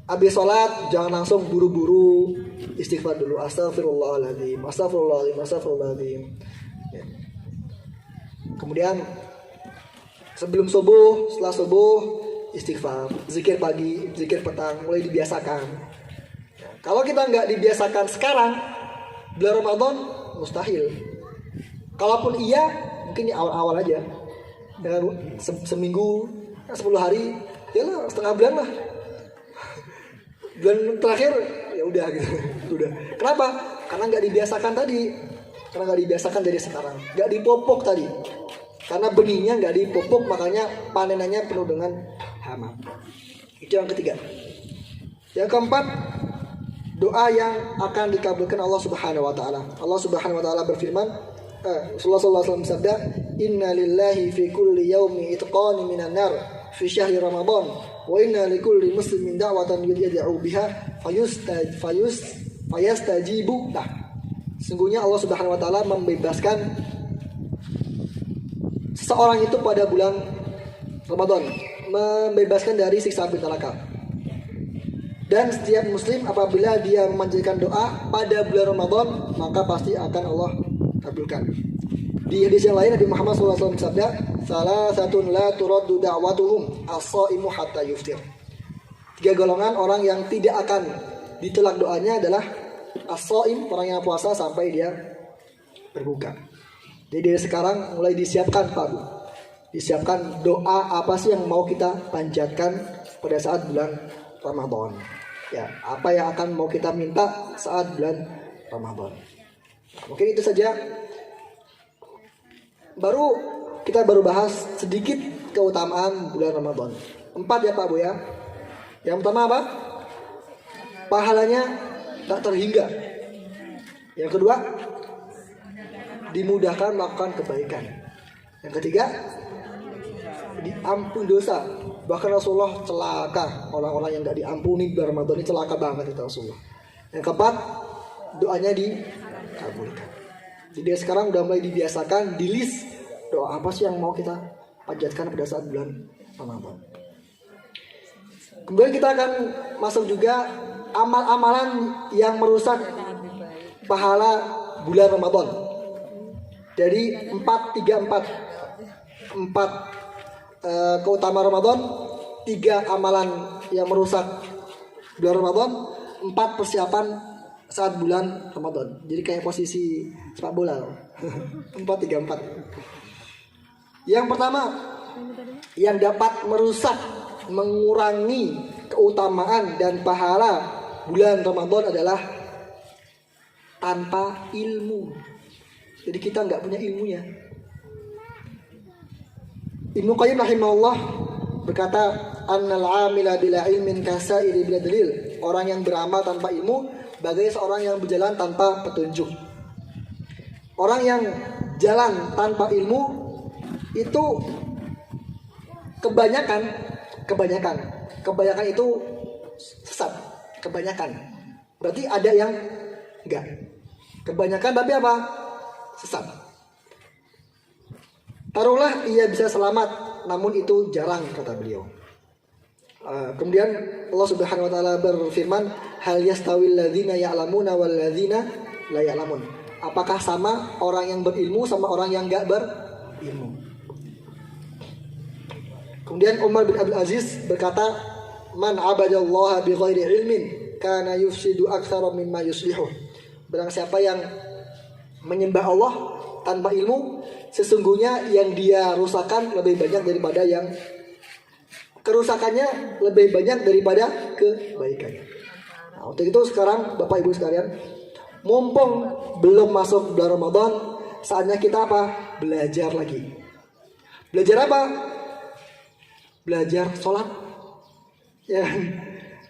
Habis sholat jangan langsung buru-buru, istighfar dulu. Astagfirullahaladzim, astagfirullahaladzim, astagfirullahaladzim. Ya. Kemudian sebelum subuh, setelah subuh istighfar, zikir pagi, zikir petang, mulai dibiasakan. Ya. Kalau kita nggak dibiasakan sekarang, bulan Ramadan mustahil. Kalaupun iya, mungkin di awal-awal aja. Dengan seminggu, 10 hari, ya lah setengah bulan lah. Bulan terakhir ya udah gitu. Udah. Kenapa? Karena nggak dibiasakan tadi. Karena nggak dibiasakan dari sekarang. Nggak dipupuk tadi. Karena benihnya nggak dipupuk, makanya panenannya penuh dengan hama. Itu yang ketiga. Yang keempat, doa yang akan dikabulkan Allah Subhanahu wa taala. Allah Subhanahu wa taala berfirman, Rasulullah SAW bersabda, Inna lillahi fi kulli yawmi itqani minan nar fi syahri Ramadan wa inna li kulli muslimin da'watan yad'u biha fayastajibu lah. Sungguhnya Allah Subhanahu wa taala membebaskan seseorang itu pada bulan Ramadan, membebaskan dari siksa api neraka. Dan setiap muslim apabila dia memanjatkan doa pada bulan Ramadan, maka pasti akan Allah kabulkan. Di hadis yang lain Nabi Muhammad SAW bersabda, Salasatun la turaddu da'watuhum as-shaimu hatta yuftir. 3 golongan orang yang tidak akan ditolak doanya adalah as-shaim, orang yang puasa sampai dia berbuka. Jadi dari sekarang mulai disiapkan Pak Bu. Disiapkan doa apa sih yang mau kita panjatkan pada saat bulan Ramadan. Ya, apa yang akan mau kita minta saat bulan Ramadan. Mungkin itu saja. Kita baru bahas sedikit keutamaan bulan Ramadan. 4 ya Pak Bu ya. Yang pertama apa? Pahalanya tak terhingga. Yang kedua, dimudahkan melakukan kebaikan. Yang ketiga, diampuni dosa. Bahkan Rasulullah celaka orang-orang yang gak diampuni bulan Ramadan, ini celaka banget itu Rasulullah. Yang keempat, doanya dikabulkan. Jadi sekarang udah mulai dibiasakan di list doa apa sih yang mau kita panjatkan pada saat bulan Ramadan. Kemudian kita akan masuk juga amal-amalan yang merusak pahala bulan Ramadan. Dari 4 keutamaan Ramadan, 3 amalan yang merusak bulan Ramadan, 4 persiapan saat bulan Ramadan. Jadi kayak posisi sepak bola. 4-3-4. Yang pertama yang dapat merusak, mengurangi keutamaan dan pahala bulan Ramadan adalah tanpa ilmu. Jadi kita nggak punya ilmunya. Ibnu Qayyim rahimahullah berkata, annal amila bila ilmin kasairi bila dalil. Orang yang beramal tanpa ilmu bagai seorang yang berjalan tanpa petunjuk. Orang yang jalan tanpa ilmu itu kebanyakan itu sesat. Kebanyakan. Berarti ada yang enggak. Kebanyakan tapi apa? Sesat. Taruhlah ia bisa selamat, namun itu jarang, kata beliau. Kemudian Allah Subhanahu wa taala berfirman, hal yastawil ladzina ya'lamuna wal ladzina la ya'lamun. Apakah sama orang yang berilmu sama orang yang enggak berilmu? Kemudian Umar bin Abdul Aziz berkata, man abadallaha bi ghairi ilmin kana yufsidu aktsara mimma yuslihu. Barang siapa yang menyembah Allah tanpa ilmu, sesungguhnya yang dia rusakkan lebih banyak daripada yang kerusakannya lebih banyak daripada kebaikannya. Nah, untuk itu sekarang Bapak Ibu sekalian, mumpung belum masuk bulan Ramadan, saatnya kita apa? Belajar lagi. Belajar apa? Belajar sholat. Ya.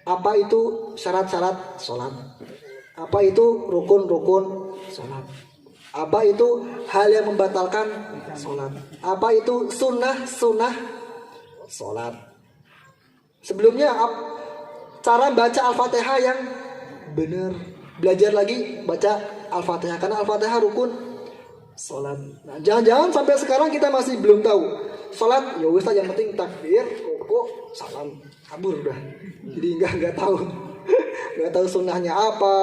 Apa itu syarat-syarat sholat? Apa itu rukun-rukun sholat? Apa itu hal yang membatalkan sholat? Apa itu sunnah-sunnah sholat? Sebelumnya cara baca Al-Fatihah yang benar. Belajar lagi baca Al-Fatihah, karena Al-Fatihah rukun sholat. Nah, jangan-jangan sampai sekarang kita masih belum tahu sholat. Ya wis, yang penting takbir, rukuk, salam, kabur udah. Jadi nggak tahu sunnahnya apa,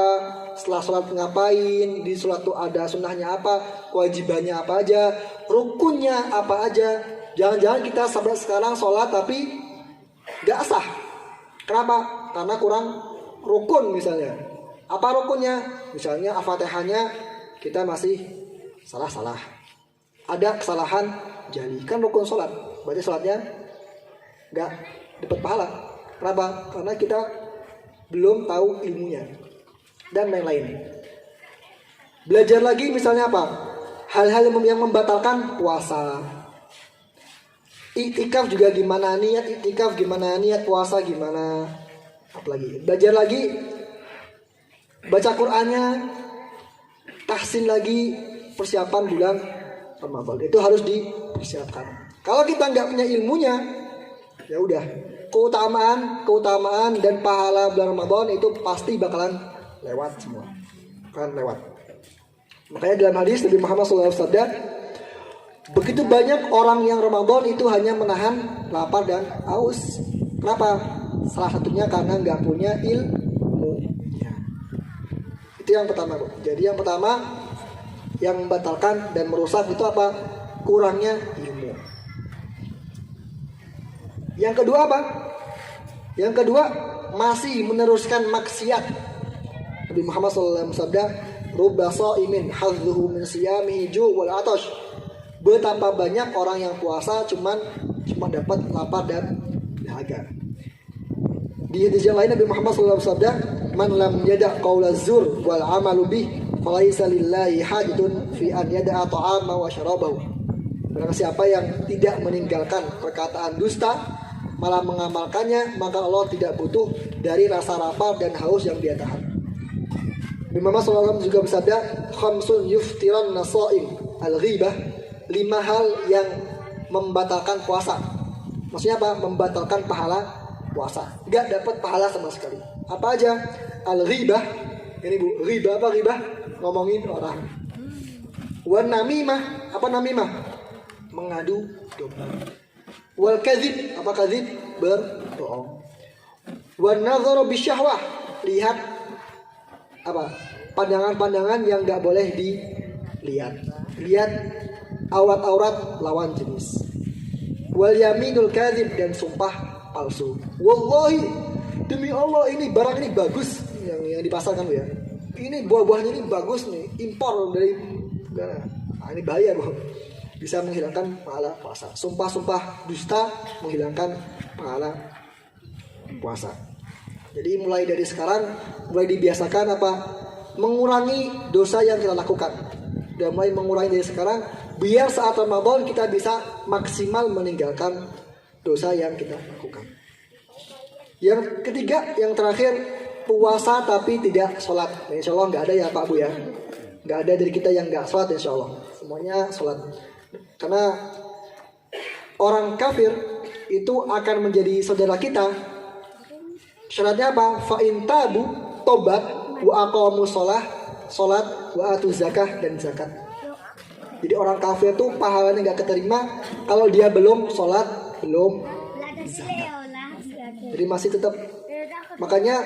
setelah sholat ngapain, di sholat tuh ada sunnahnya apa, kewajibannya apa aja, rukunnya apa aja. Jangan-jangan kita sampai sekarang sholat tapi gak sah. Kenapa? Karena kurang rukun misalnya. Apa rukunnya? Misalnya Al-Fatihahnya kita masih salah-salah. Ada kesalahan jali, kan rukun sholat. Berarti sholatnya gak dapat pahala. Kenapa? Karena kita belum tahu ilmunya dan lain-lain. Belajar lagi misalnya apa? Hal-hal yang membatalkan puasa. Iktikaf juga gimana, niat iktikaf gimana, niat puasa gimana. Apalagi belajar lagi, baca Qur'annya, tahsin lagi, persiapan bulan Ramadan. Itu harus dipersiapkan. Kalau kita nggak punya ilmunya, ya udah, keutamaan dan pahala bulan Ramadan itu pasti bakalan lewat semua. Bakalan lewat. Makanya dalam hadis Nabi Muhammad SAW, begitu banyak orang yang Ramadan itu hanya menahan lapar dan haus. Kenapa? Salah satunya karena nggak punya ilmu. Ya. Itu yang pertama, Bu. Jadi yang pertama yang membatalkan dan merusak itu apa? Kurangnya ilmu. Yang kedua apa? Yang kedua masih meneruskan maksiat. Nabi Muhammad SAW bersabda, "Rubba sha'imin hadzuhu min siyamihi ju' wal 'atash." Betapa banyak orang yang puasa cuma dapat lapar dan dahaga. Di hadis yang lain Nabi Muhammad SAW bersabda, "Man lam yada' qaula zur wal 'amalu bih, falaisa lillahi hajatun fi an yada'a ta'ama wa syarabahu." Barang siapa yang tidak meninggalkan perkataan dusta, malah mengamalkannya, maka Allah tidak butuh dari rasa lapar dan haus yang dia tahan. Nabi Muhammad SAW juga bersabda, "Khamsun yuftiran nasaim al-ghibah." 5 hal yang membatalkan puasa. Maksudnya apa? Membatalkan pahala puasa. Gak dapat pahala sama sekali. Apa aja? Al-ghibah. Ini Bu, ghibah apa ghibah? Ngomongin orang. Wan namimah, apa namimah? Mengadu domba. Wal kadzib, apa kadzib? Berbohong. Wan nadharu bisyahwah, lihat apa? Pandangan-pandangan yang enggak boleh dilihat. Lihat aurat-aurat lawan jenis. Wal yaminul kadzib, dan sumpah palsu. Wallahi, demi Allah ini barang ini bagus yang dipasarkan ya. Ini buah-buahnya ini bagus nih, impor dari negara. Nah, ini bahaya Bu. Bisa menghilangkan pahala puasa. Sumpah-sumpah dusta menghilangkan pahala puasa. Jadi mulai dari sekarang mulai dibiasakan apa? Mengurangi dosa yang kita lakukan. Dan mulai mengurangi dari sekarang biar saat Ramadan kita bisa maksimal meninggalkan dosa yang kita lakukan. Yang ketiga, yang terakhir, puasa tapi tidak sholat. Nah, insya Allah nggak ada ya Pak Bu ya. Nggak ada dari kita yang nggak sholat insya Allah. Semuanya sholat. Karena orang kafir itu akan menjadi saudara kita. Syaratnya apa? Fa'in tabu, tobat, wa aqamu sholat, wa atu zakah, dan zakat. Jadi orang kafir itu pahalanya nggak keterima kalau dia belum sholat, belum zakat. Jadi masih tetap. Makanya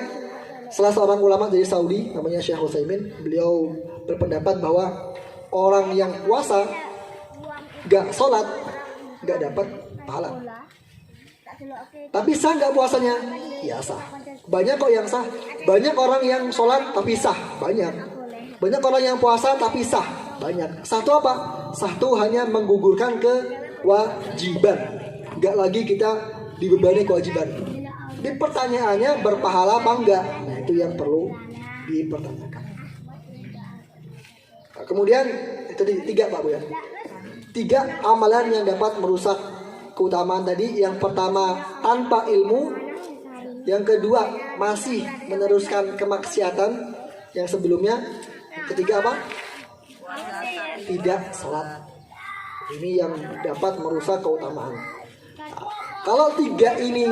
salah seorang ulama dari Saudi namanya Syekh Utsaimin, beliau berpendapat bahwa orang yang puasa gak sholat gak dapat pahala. Tapi sah gak puasanya? Ya sah. Banyak kok yang sah. Banyak orang yang sholat tapi sah. Banyak orang yang puasa tapi sah. Banyak. Satu apa? Satu hanya menggugurkan kewajiban. Gak lagi kita dibebani kewajiban. Jadi pertanyaannya berpahala apa enggak? Nah itu yang perlu dipertanyakan. Nah, kemudian itu tiga Pak Bu ya. 3 amalan yang dapat merusak keutamaan tadi. Yang pertama tanpa ilmu. Yang kedua masih meneruskan kemaksiatan yang sebelumnya. Yang ketiga apa? Tidak sholat. Ini yang dapat merusak keutamaan. Nah, kalau 3 ini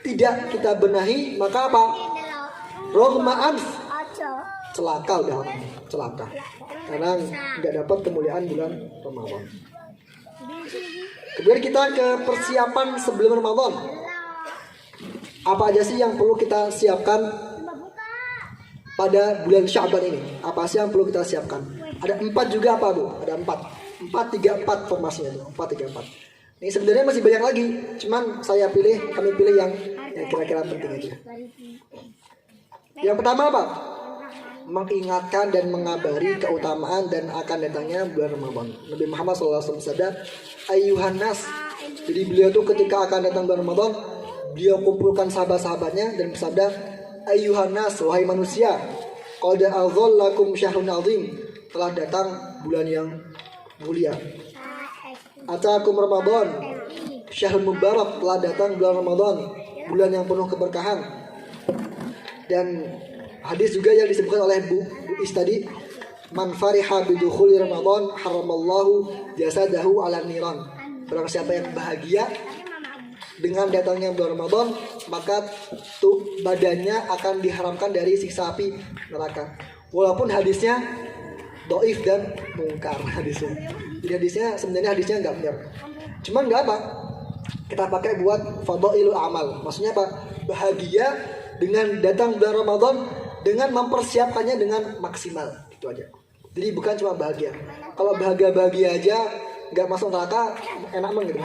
tidak kita benahi, maka apa? Rohma'an, celaka udah, celaka. Karena nggak dapat kemuliaan bulan Ramadan. Kemudian kita ke persiapan sebelum Ramadan. Apa aja sih yang perlu kita siapkan pada bulan Sya'ban ini? Apa sih yang perlu kita siapkan? Ada 4 juga apa Bu? Ada 4, 3, 4 formasinya itu. 4, 3, 4. Ini sebenarnya masih banyak lagi, cuman kami pilih yang kira-kira penting aja. Yang pertama apa? Mengingatkan dan mengabari keutamaan dan akan datangnya bulan Ramadan. Nabi Muhammad SAW bersabda, Ayyuhan nas. Jadi beliau tuh ketika akan datang bulan Ramadan, beliau kumpulkan sahabat-sahabatnya dan bersabda, Ayyuhan nas, wahai manusia, qad adzallakum syahrun azim. Telah datang bulan yang mulia. Ataakum Ramadan, syahrul mubarak. Telah datang bulan Ramadan, bulan yang penuh keberkahan. Dan hadis juga yang disebutkan oleh Bu Is tadi, man fariha bidukhuli Ramadan haramallahu jasadahu ala niran. Barang siapa yang bahagia dengan datangnya bulan Ramadan, maka tuh badannya akan diharamkan dari siksa api neraka. Walaupun hadisnya dhaif dan mungkar hadisnya. Jadi hadisnya sebenarnya nggak benar. Cuman nggak apa, kita pakai buat fadhailul amal. Maksudnya apa? Bahagia dengan datang bulan Ramadan dengan mempersiapkannya dengan maksimal. Itu aja. Jadi bukan cuma bahagia. Kalau bahagia aja nggak masuk neraka, enak banget.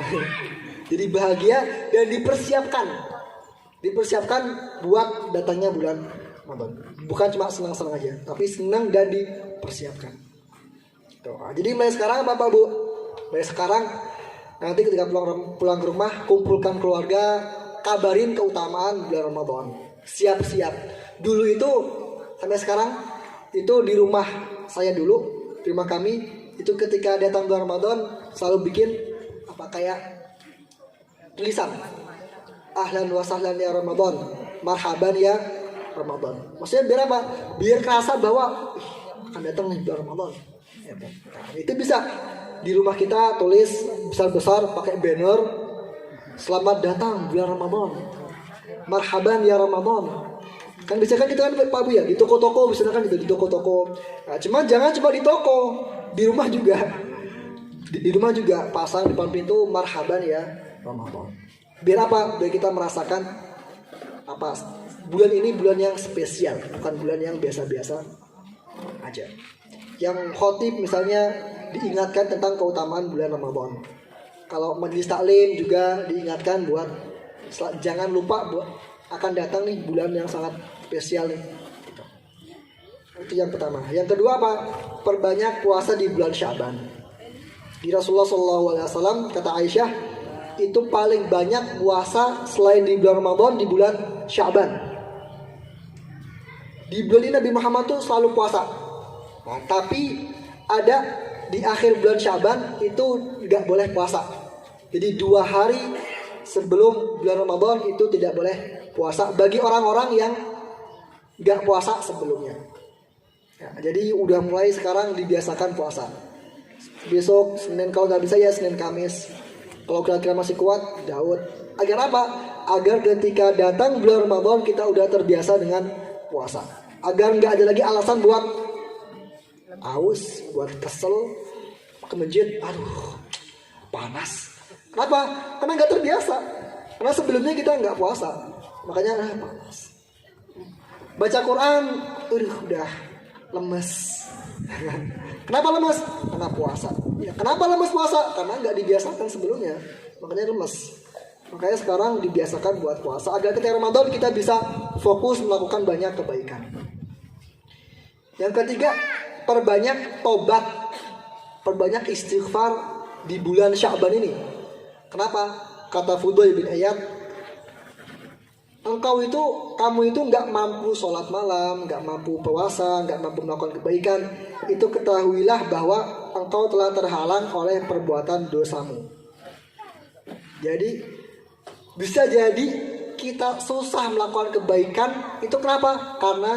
Jadi bahagia dan dipersiapkan buat datangnya bulan Ramadan. Bukan cuma senang-senang aja, tapi senang dan dipersiapkan. Tuh, jadi mulai sekarang apa Bu? Mulai sekarang nanti ketika pulang ke rumah, kumpulkan keluarga, kabarin keutamaan bulan Ramadan. Siap-siap. Dulu itu sampai sekarang itu di rumah saya dulu, di rumah kami itu ketika datang bulan Ramadan selalu bikin apa kayak tulisan. Ahlan wa sahlan ya Ramadan, marhaban ya Ramadan. Maksudnya biar apa? Biar kerasa bahwa akan datang nih bulan Ramadan. Nah, itu bisa di rumah kita tulis besar-besar pakai banner, selamat datang bulan Ramadan, marhaban ya Ramadan. Kan bisa kan kita kan Pak Bu ya di toko-toko, bisa kan gitu di toko-toko. Nah, cuma jangan cuma di toko, di rumah juga. Di rumah juga pasang depan pintu marhaban ya Ramadan. Biar apa? Biar kita merasakan apa? Bulan ini bulan yang spesial, bukan bulan yang biasa-biasa aja. Yang khotib misalnya diingatkan tentang keutamaan bulan Ramadan. Kalau majelis taklim juga diingatkan buat jangan lupa buat akan datang nih bulan yang sangat spesial nih. Itu yang pertama. Yang kedua apa? Perbanyak puasa di bulan Sya'ban. Di Rasulullah SAW kata Aisyah itu paling banyak puasa selain di bulan Ramadan di bulan Sya'ban. Di bulan ini Nabi Muhammad tuh selalu puasa. Nah, tapi ada di akhir bulan Sya'ban itu nggak boleh puasa. Jadi 2 hari sebelum bulan Ramadan itu tidak boleh puasa bagi orang-orang yang nggak puasa sebelumnya. Ya, jadi udah mulai sekarang dibiasakan puasa. Besok Senin kalau nggak bisa ya Senin Kamis. Kalau kira-kira masih kuat Daud. Agar apa? Agar ketika datang bulan Ramadan kita udah terbiasa dengan puasa. Agar nggak ada lagi alasan buat haus, buat kesel ke masjid. Aduh, panas. Kenapa? Karena nggak terbiasa. Karena sebelumnya kita nggak puasa, makanya panas. Baca Quran, udah lemes. Kenapa lemes? Karena puasa. Ya, kenapa lemes puasa? Karena nggak dibiasakan sebelumnya, makanya lemes. Makanya sekarang dibiasakan buat puasa agar ketika Ramadan kita bisa fokus melakukan banyak kebaikan. Yang ketiga, perbanyak tobat, perbanyak istighfar di bulan Sya'ban ini. Kenapa? Kata Fudail bin Iyad, kamu itu nggak mampu sholat malam, nggak mampu puasa, nggak mampu melakukan kebaikan. Itu ketahuilah bahwa engkau telah terhalang oleh perbuatan dosamu. Jadi bisa jadi kita susah melakukan kebaikan itu kenapa? Karena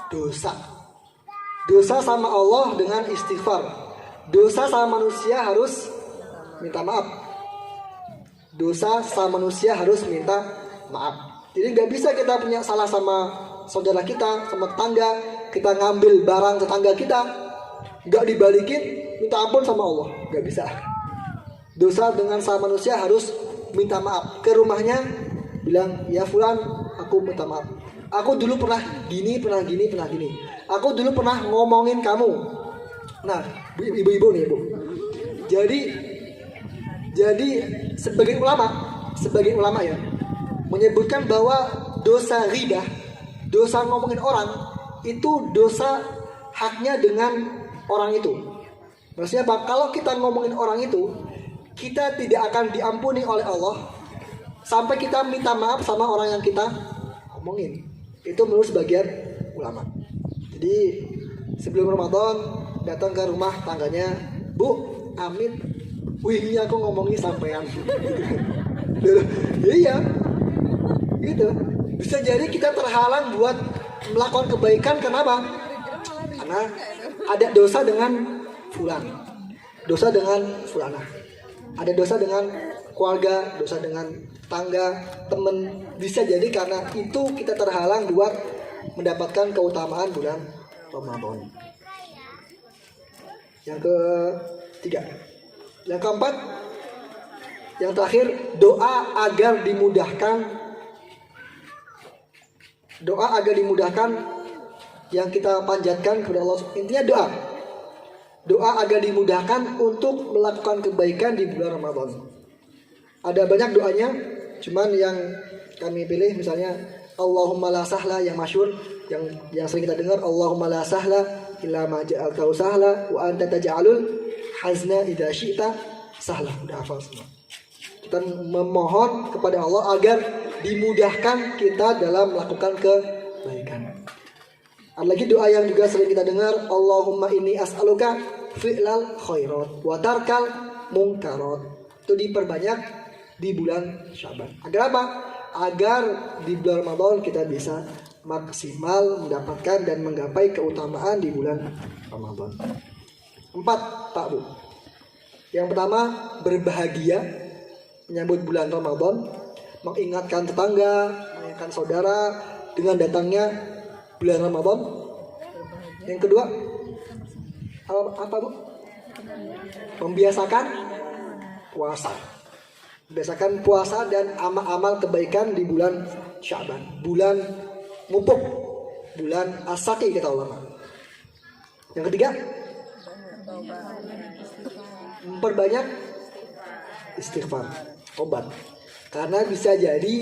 dosa. Dosa sama Allah dengan istighfar. Dosa sama manusia harus minta maaf. Dosa sama manusia harus minta maaf. Jadi nggak bisa kita punya salah sama saudara kita, sama tetangga, kita ngambil barang tetangga kita, nggak dibalikin, minta ampun sama Allah, nggak bisa. Dosa dengan sama manusia harus minta maaf. Ke rumahnya bilang, ya fulan, aku minta maaf. Aku dulu pernah gini. Aku dulu pernah ngomongin kamu. Nah, ibu-ibu nih ibu. Jadi sebagian ulama ya menyebutkan bahwa dosa ghibah, dosa ngomongin orang itu dosa haknya dengan orang itu. Maksudnya apa? Kalau kita ngomongin orang itu, kita tidak akan diampuni oleh Allah sampai kita minta maaf sama orang yang kita ngomongin. Itu menurut sebagian ulama. Jadi sebelum Ramadan datang ke rumah tangganya, Bu, Amit, wih aku ngomongin sampean. Iya, gitu. Bisa jadi kita terhalang buat melakukan kebaikan. Kenapa? Karena ada dosa dengan fulan, dosa dengan fulanah, ada dosa dengan keluarga, dosa dengan tangga, temen. Bisa jadi karena itu kita terhalang buat mendapatkan keutamaan bulan Ramadan. Yang ketiga. Yang keempat, yang terakhir, doa agar dimudahkan yang kita panjatkan kepada Allah. Intinya doa agar dimudahkan untuk melakukan kebaikan di bulan Ramadan. Ada banyak doanya, cuman yang kami pilih misalnya Allahumma la sahla yang masyhur, yang sering kita dengar, Allahumma la sahla illa ma ja'altahu sahla wa anta taj'alul hazna idza syi'ta sahla. Udah hafal semua. Kita memohon kepada Allah agar dimudahkan kita dalam melakukan kebaikan. Ada lagi doa yang juga sering kita dengar, Allahumma inni as'aluka fi'lal khairat wa tarkal munkarat. Itu diperbanyak di bulan Sya'ban. Agar apa? Agar di bulan Ramadan kita bisa maksimal mendapatkan dan menggapai keutamaan di bulan Ramadan. 4, Pak Bu. Yang pertama, berbahagia menyambut bulan Ramadan, mengingatkan tetangga, mengingatkan saudara dengan datangnya bulan Ramadan. Yang kedua, apa Bu? Membiasakan puasa. Membiasakan puasa dan amal-amal kebaikan di bulan Sya'ban. Bulan mupuk. Bulan as-saqi kata ulama. Yang ketiga, memperbanyak istighfar, tobat. Karena bisa jadi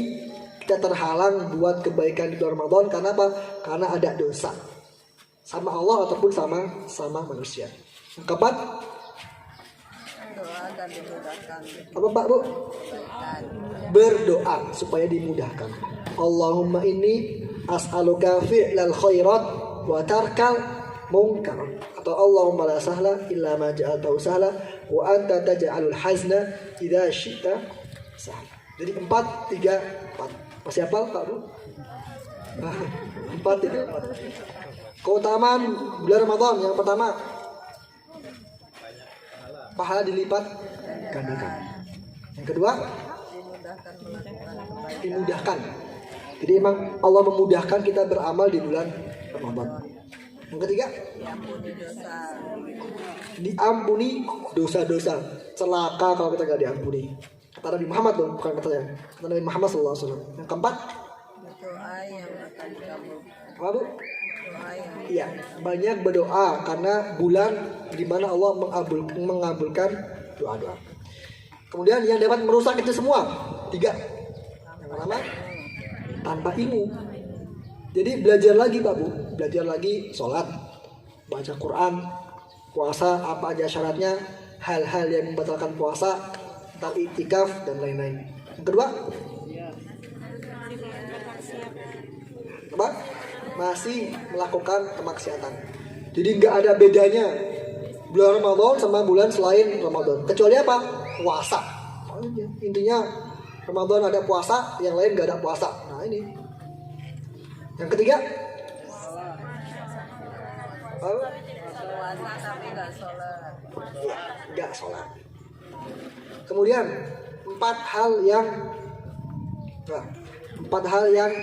kita terhalang buat kebaikan di bulan Ramadan karena apa? Karena ada dosa sama Allah ataupun sama manusia. Yang keempat, apa Pak Bu? Berdoa supaya dimudahkan. Allahumma inni as'aluka fi'lal khairat wa tarkal munkar. Atau Allahumma la sahla illa ma ja'altahu sahla wa anta taj'alul hazna idza syi'ta sahla. Jadi 4, 3, 4. Masih hafal Pak Bu? 4, 3, 4. Keutamaan bulan Ramadan yang pertama, pahala dilipat gandakan. Yang kedua, dimudahkan. Jadi emang Allah memudahkan kita beramal di bulan Ramadan. Yang ketiga, diampuni dosa-dosa. Celaka kalau kita gak diampuni. Kata Nabi Muhammad loh, bukan kata saya. Kata Nabi Muhammad SAW. Yang keempat, apa Bu? Iya, banyak berdoa karena bulan di mana Allah mengabulkan doa-doa. Kemudian yang dapat merusak itu semua 3. Yang pertama, tanpa ilmu. Jadi belajar lagi Pak Bu, belajar lagi sholat, baca Quran, puasa apa aja syaratnya, hal-hal yang membatalkan puasa, i'tikaf dan lain-lain. Yang kedua, apa? Masih melakukan kemaksiatan. Jadi nggak ada bedanya bulan Ramadan sama bulan selain Ramadan. Kecuali apa? Puasa. Intinya Ramadan ada puasa, yang lain nggak ada puasa. Nah ini. Yang ketiga, apa? Puasa tapi nggak sholat. Ya, nggak sholat. Kemudian 4 hal yang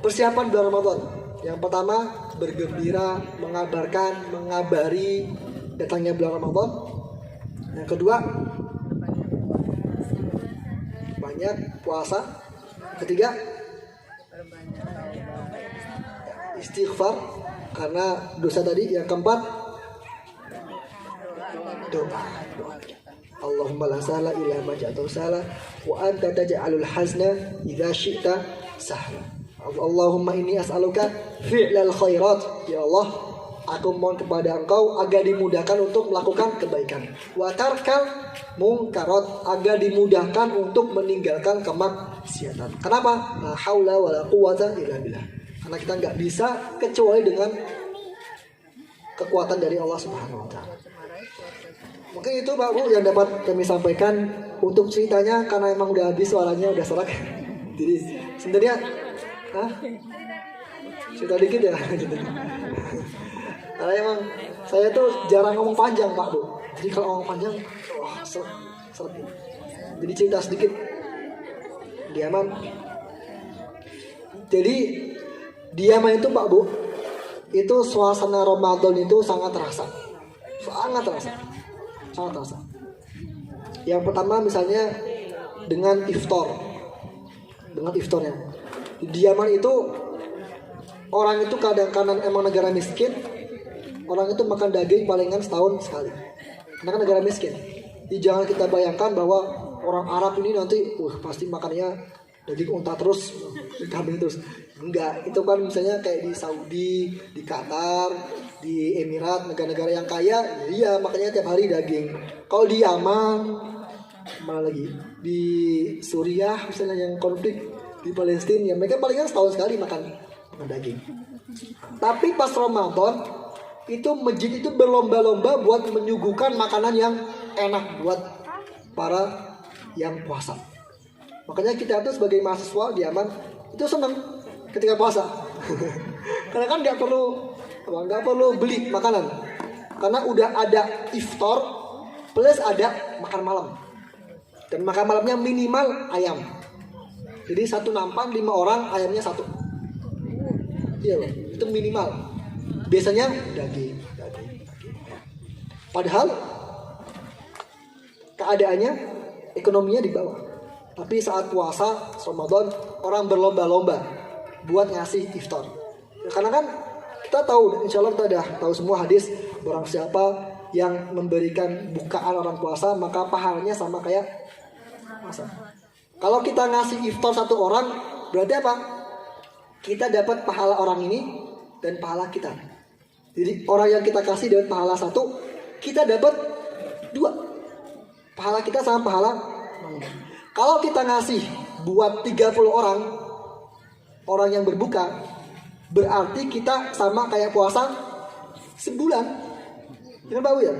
persiapan bulan Ramadan. Yang pertama, bergembira, mengabari datangnya bulan Ramadan. Yang kedua, banyak puasa. Ketiga, istighfar karena dosa tadi. Yang keempat, doa. Allahumma la sahla illa ma ja'altahu sahla wa anta taj'alul hazna idza syi'ta sahla. Allahumma inni as'aluka fi'lal khairat. Ya Allah, aku mohon kepada Engkau agar dimudahkan untuk melakukan kebaikan. Wa tarkal munkarat, agar dimudahkan untuk meninggalkan kemaksiatan. Kenapa? La haula wala quwwata illa billah. Karena kita nggak bisa kecuali dengan kekuatan dari Allah Subhanahu wa taala. Mungkin itu Pak Bu yang dapat kami sampaikan untuk ceritanya, karena emang udah habis suaranya, udah serak. Jadi sebenarnya cerita dikit ya. Karena emang saya tuh jarang ngomong panjang Pak Bu. Jadi kalau ngomong panjang, seret. Jadi cerita sedikit. Diaman. Jadi diaman itu Pak Bu, itu suasana Ramadan itu sangat terasa. Yang pertama misalnya dengan iftarnya. Di Yaman itu orang itu kadang-kadang emang negara miskin, orang itu makan daging palingan setahun sekali. Karena kan negara miskin. Jadi jangan kita bayangkan bahwa orang Arab ini nanti pasti makannya daging unta terus, kambing terus. Enggak, itu kan misalnya kayak di Saudi, di Qatar, di Emirat, negara-negara yang kaya, iya makanya tiap hari daging. Kalau di Yaman, mana lagi? Di Suriah misalnya yang konflik, di Palestina, ya mereka palingan setahun sekali makan daging. Tapi pas Ramadan, itu masjid itu berlomba-lomba buat menyuguhkan makanan yang enak buat para yang puasa. Makanya kita tuh sebagai mahasiswa di Yaman itu senang ketika puasa. Karena kan nggak perlu beli makanan, karena udah ada iftar plus ada makan malam, dan makan malamnya minimal ayam. Jadi 1 nampan 5 orang, ayamnya 1. Iya loh, itu minimal. Biasanya daging. Padahal keadaannya ekonominya di bawah. Tapi saat puasa Ramadan orang berlomba-lomba buat ngasih iftar. Karena kan kita tahu, insya Allah kita udah tahu semua hadis, barang siapa yang memberikan bukaan orang puasa maka pahalanya sama kayak puasa. Kalau kita ngasih iftar satu orang berarti apa? Kita dapat pahala orang ini dan pahala kita. Jadi orang yang kita kasih dapat pahala satu, kita dapat dua. Pahala kita sama pahala orang. Kalau kita ngasih buat 30 orang yang berbuka, berarti kita sama kayak puasa sebulan. Ini tahu ya?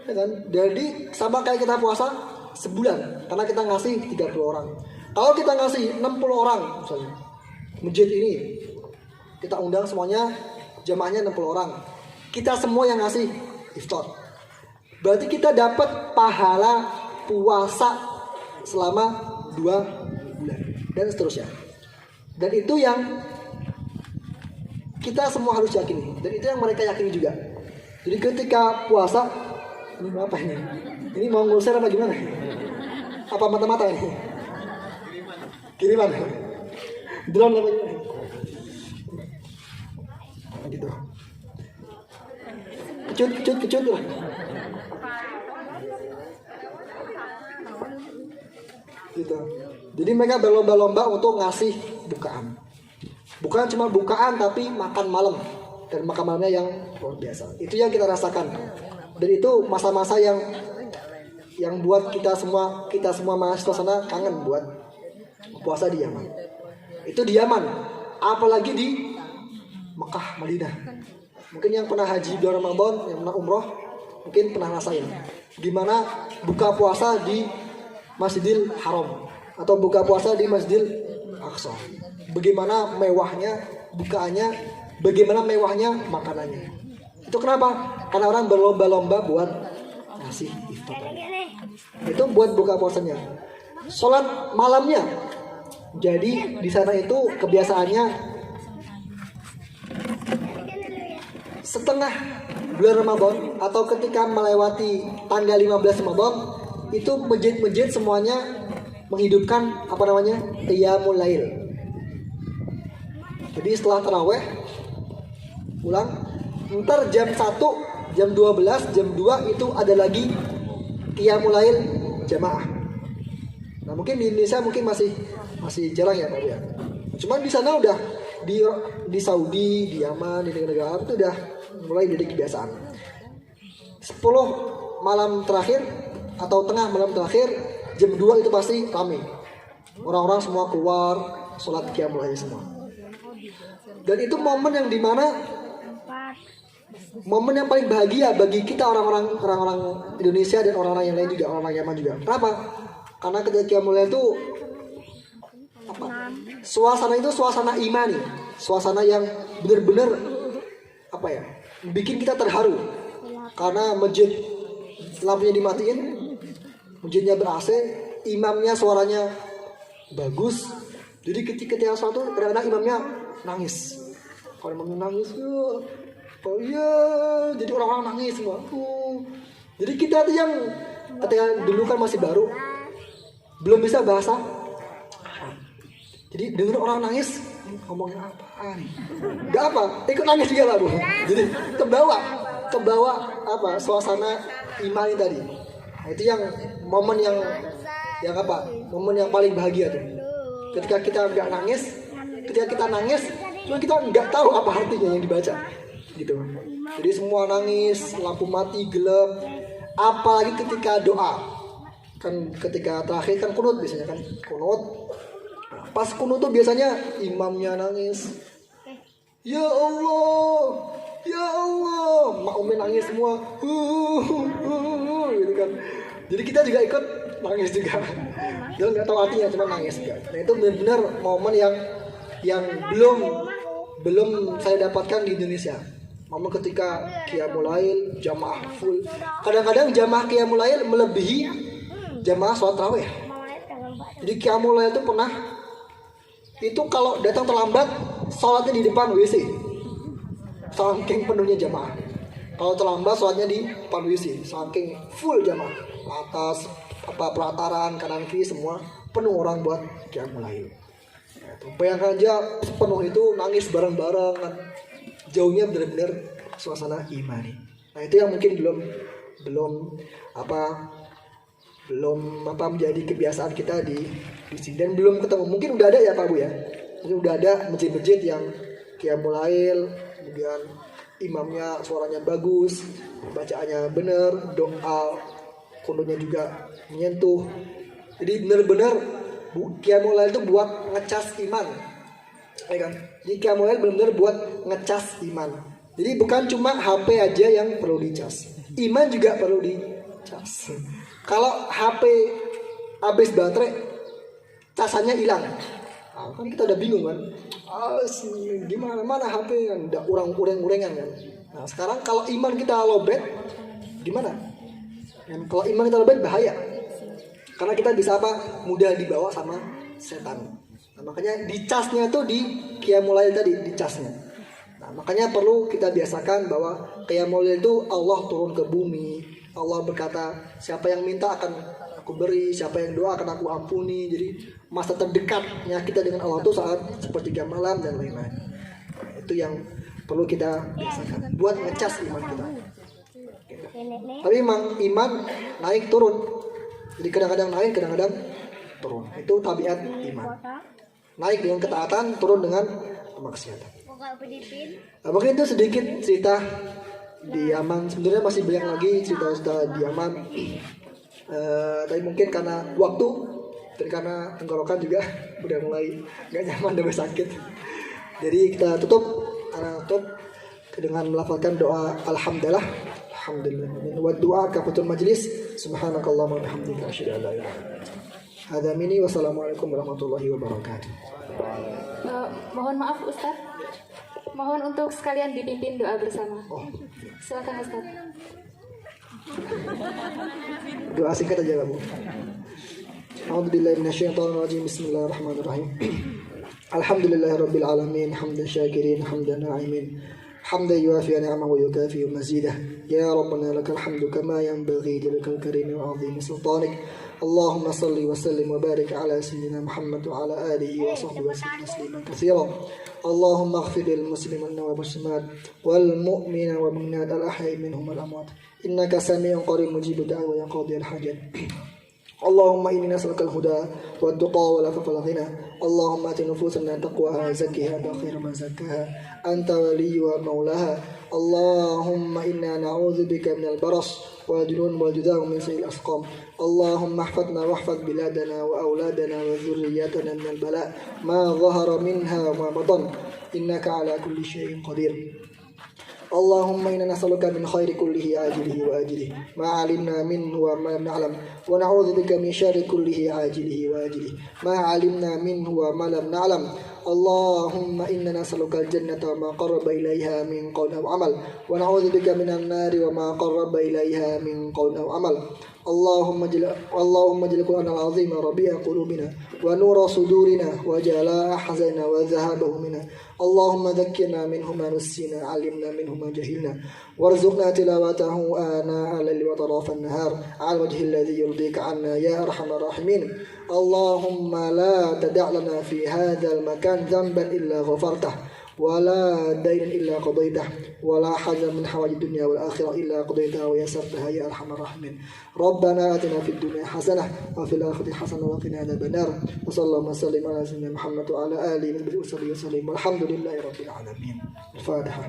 Ya kan? Jadi sama kayak kita puasa sebulan karena kita ngasih 30 orang. Kalau kita ngasih 60 orang misalnya, masjid ini kita undang semuanya, jamaahnya 60 orang. Kita semua yang ngasih iftar. Berarti kita dapat pahala puasa selama 2 bulan dan seterusnya. Dan itu yang kita semua harus yakini, dan itu yang mereka yakini juga. Jadi ketika puasa, ini apa ini? Ini mau ngusir apa gimana? Apa mata-mata ini? Kiriman. Drone apa gimana? Gitu. Kecut lah. Gitu. Jadi mereka berlomba-lomba untuk ngasih bukaan. Bukan cuma bukaan tapi makan malam, dan makan malamnya yang luar biasa. Itu yang kita rasakan. Dan itu masa-masa yang buat kita semua mahasiswa sana kangen buat puasa di Yaman. Itu di Yaman, apalagi di Mekah, Madinah. Mungkin yang pernah haji bulan Ramadan, yang pernah umroh, mungkin pernah rasain gimana buka puasa di Masjidil Haram atau buka puasa di Masjidil Aqsa. Bagaimana mewahnya bukaannya, bagaimana mewahnya makanannya. Itu kenapa? Karena orang berlomba-lomba buat ngasih iftar. Itu buat buka puasanya. Sholat malamnya. Jadi di sana itu kebiasaannya setengah bulan Ramadan atau ketika melewati tanggal 15 Ramadan, itu masjid-masjid semuanya menghidupkan apa namanya? Qiyamul Lail. Jadi setelah taraweh pulang, ntar jam 1, jam 12, jam 2 itu ada lagi Qiyamul Lail jamaah. Nah, mungkin di Indonesia mungkin masih jarang ya Pak ya. Cuman di sana udah di Saudi, di Yaman, di negara-negara Arab itu udah mulai jadi kebiasaan. 10 malam terakhir atau tengah malam terakhir jam 2 itu pasti ramai. Orang-orang semua keluar sholat qiyamul lail semua. Dan itu momen yang dimana momen yang paling bahagia bagi kita orang-orang Indonesia dan orang-orang yang lain juga, orang-orang Yaman juga. Kenapa? Karena ketika qiyamul lail itu apa? Suasana itu suasana imani, suasana yang benar-benar apa ya? Bikin kita terharu. Karena masjid lampunya dimatiin, masjidnya ber-AC, imamnya suaranya bagus. Jadi ketika sholat itu kadang-kadang imamnya nangis. Kalau imamnya nangis, oh iya, jadi orang-orang nangis semua. Jadi kita tuh yang ketika dulu kan masih baru, belum bisa bahasa Arab. Jadi denger orang nangis, ngomongnya apaan? Gak apa, ikut nangis juga lah Bu. Jadi kebawa apa suasana imani tadi. Nah, itu yang momen yang apa? Momen yang paling bahagia tuh. Ketika kita nggak nangis, ketika kita nangis, cuma kita nggak tahu apa artinya yang dibaca, gitu. Jadi semua nangis, lampu mati, gelap. Apalagi ketika doa, kan ketika terakhir kan kunut biasanya kan kunut. Pas kunut tuh biasanya imamnya nangis. Ya Allah, ya Allah, makmumnya nangis semua, gitu kan. Jadi kita juga ikut nangis juga. Dia nggak tahu artinya, cuma nangis juga. Nah itu benar-benar momen yang belum saya dapatkan di Indonesia. Momen ketika qiyamul lail jamaah full. Kadang-kadang jamaah qiyamul lail melebihi jamaah sholat tarawih. Jadi qiyamul lail itu pernah itu kalau datang terlambat sholatnya di depan WC, saking penuhnya jamaah. Kalau terlambat sholatnya di Panduisi, saking full jamaah. Atas pelataran kanan kiri semua penuh orang buat qiyamul lail. Bayangkan aja penuh itu nangis bareng-bareng kan. Jauhnya benar-benar suasana imani. Nah itu yang mungkin belum menjadi kebiasaan kita di sini dan belum ketemu. Mungkin udah ada ya Pak Bu ya. Mungkin udah ada masjid-masjid yang qiyamul lail, kemudian imamnya suaranya bagus, bacaannya benar, doa kunutnya juga menyentuh. Jadi benar-benar qiyamul lail itu buat ngecas iman. Ya kan? Jadi qiyamul lail benar-benar buat ngecas iman. Jadi bukan cuma HP aja yang perlu dicas. Iman juga perlu dicas. Kalau HP habis baterai, casannya hilang. Nah, kan kita udah bingung kan. Gimana mana HP kan udah ureng-urengan kan. Nah, sekarang kalau iman kita lowbat gimana? Dan kalau iman kita lowbat bahaya. Karena kita bisa mudah dibawa sama setan. Nah, makanya dicasnya tuh di qiyamul lail tadi, dicasnya. Nah, makanya perlu kita biasakan bahwa qiyamul lail itu Allah turun ke bumi. Allah berkata, siapa yang minta akan aku beri, siapa yang doa akan aku ampuni. Jadi masa terdekatnya kita dengan Allah itu saat sepertiga malam dan lain-lain. Nah, itu yang perlu kita biasakan buat ngecas iman kita. Tapi memang iman naik turun. Jadi kadang-kadang naik, kadang-kadang turun. Itu tabiat iman. Naik dengan ketaatan, turun dengan kemaksiatan. Nah, mungkin itu sedikit cerita di Yaman. Sebenarnya masih banyak lagi cerita-cerita di Yaman. Tapi mungkin karena waktu dan karena tenggorokan juga udah mulai gak nyaman, udah sakit. Jadi kita tutup dengan melafalkan doa alhamdulillah wa doa kafatul majlis subhanakallahumma wa bihamdika asyhadu an la ilaha illa anta. Hadza minni wassalamualaikum warahmatullahi wabarakatuh. Mohon maaf Ustaz. Mohon untuk sekalian dipimpin doa bersama. Silakan Ustaz. Doa singkat aja kamu. A'udzubillahi minasyaitonir rajim. Bismillahirrahmanirrahim. Alhamdulillahirabbil alamin, hamdan syakirin, hamdan na'imin. حمدا يوافي نعمه ويكافئ مزيده يا ربنا لك الحمد كما ينبغي لك الكريم وعظيم سلطانك اللهم صل وسلم وبارك على سيدنا محمد وعلى آله وصحبه وسلم تسليما كثيرا اللهم اغفر للمسلمين والمسلمات والمؤمنين والمؤمنات الأحياء منهم والأموات إنك سميع قريب مجيب الدعوة يا قاضي الحاجات اللهم إني نسألك الهدى والتقى والعفاف والغنى اللهم آت نفوسنا تقواها زكها أنت خير من زكاها أنت ولي ومولاها اللهم إنا نعوذ بك من البرص والجنون والجذام من سيء الأسقام اللهم احفظنا واحفظ بلادنا وأولادنا وذرياتنا من البلاء ما ظهر منها وما بطن إنك على كل شيء قدير اللهم إنا نسألك من خير كله عاجله وآجله ما علمنا منه وما لم نعلم ونعوذ بك من شر كله عاجله وآجله ما علمنا منه وما لم نعلم اللهم إنا نسألك الجنة وما قرب إليها من قول أو عمل ونعوذ بك من النار وما قرب إليها من قول أو عمل اللهم اجعل القرآن العظيم ربيع قلوبنا ونور صدورنا وجلاء حزننا وذهاب همنا اللهم ذكرنا منه ما نسينا علمنا منه ما جهلنا وارزقنا تلاوته آناء الليل وطرف النهار على الوجه الذي يرضيك عنا يا أرحم الراحمين اللهم لا تدع لنا في هذا المكان ذنبا إلا غفرته ولا دين إلا قضيته ولا حاجة من حوائج الدنيا والآخرة إلا قضيتها ويسرتها يا أرحم الراحمين ربنا آتنا في الدنيا حسنة وفي الآخرة حسنة وقنا عذاب النار وصلى الله وسلم على سيدنا محمد وعلى آله وصحبه وسلم والحمد لله رب العالمين. الفاتحة.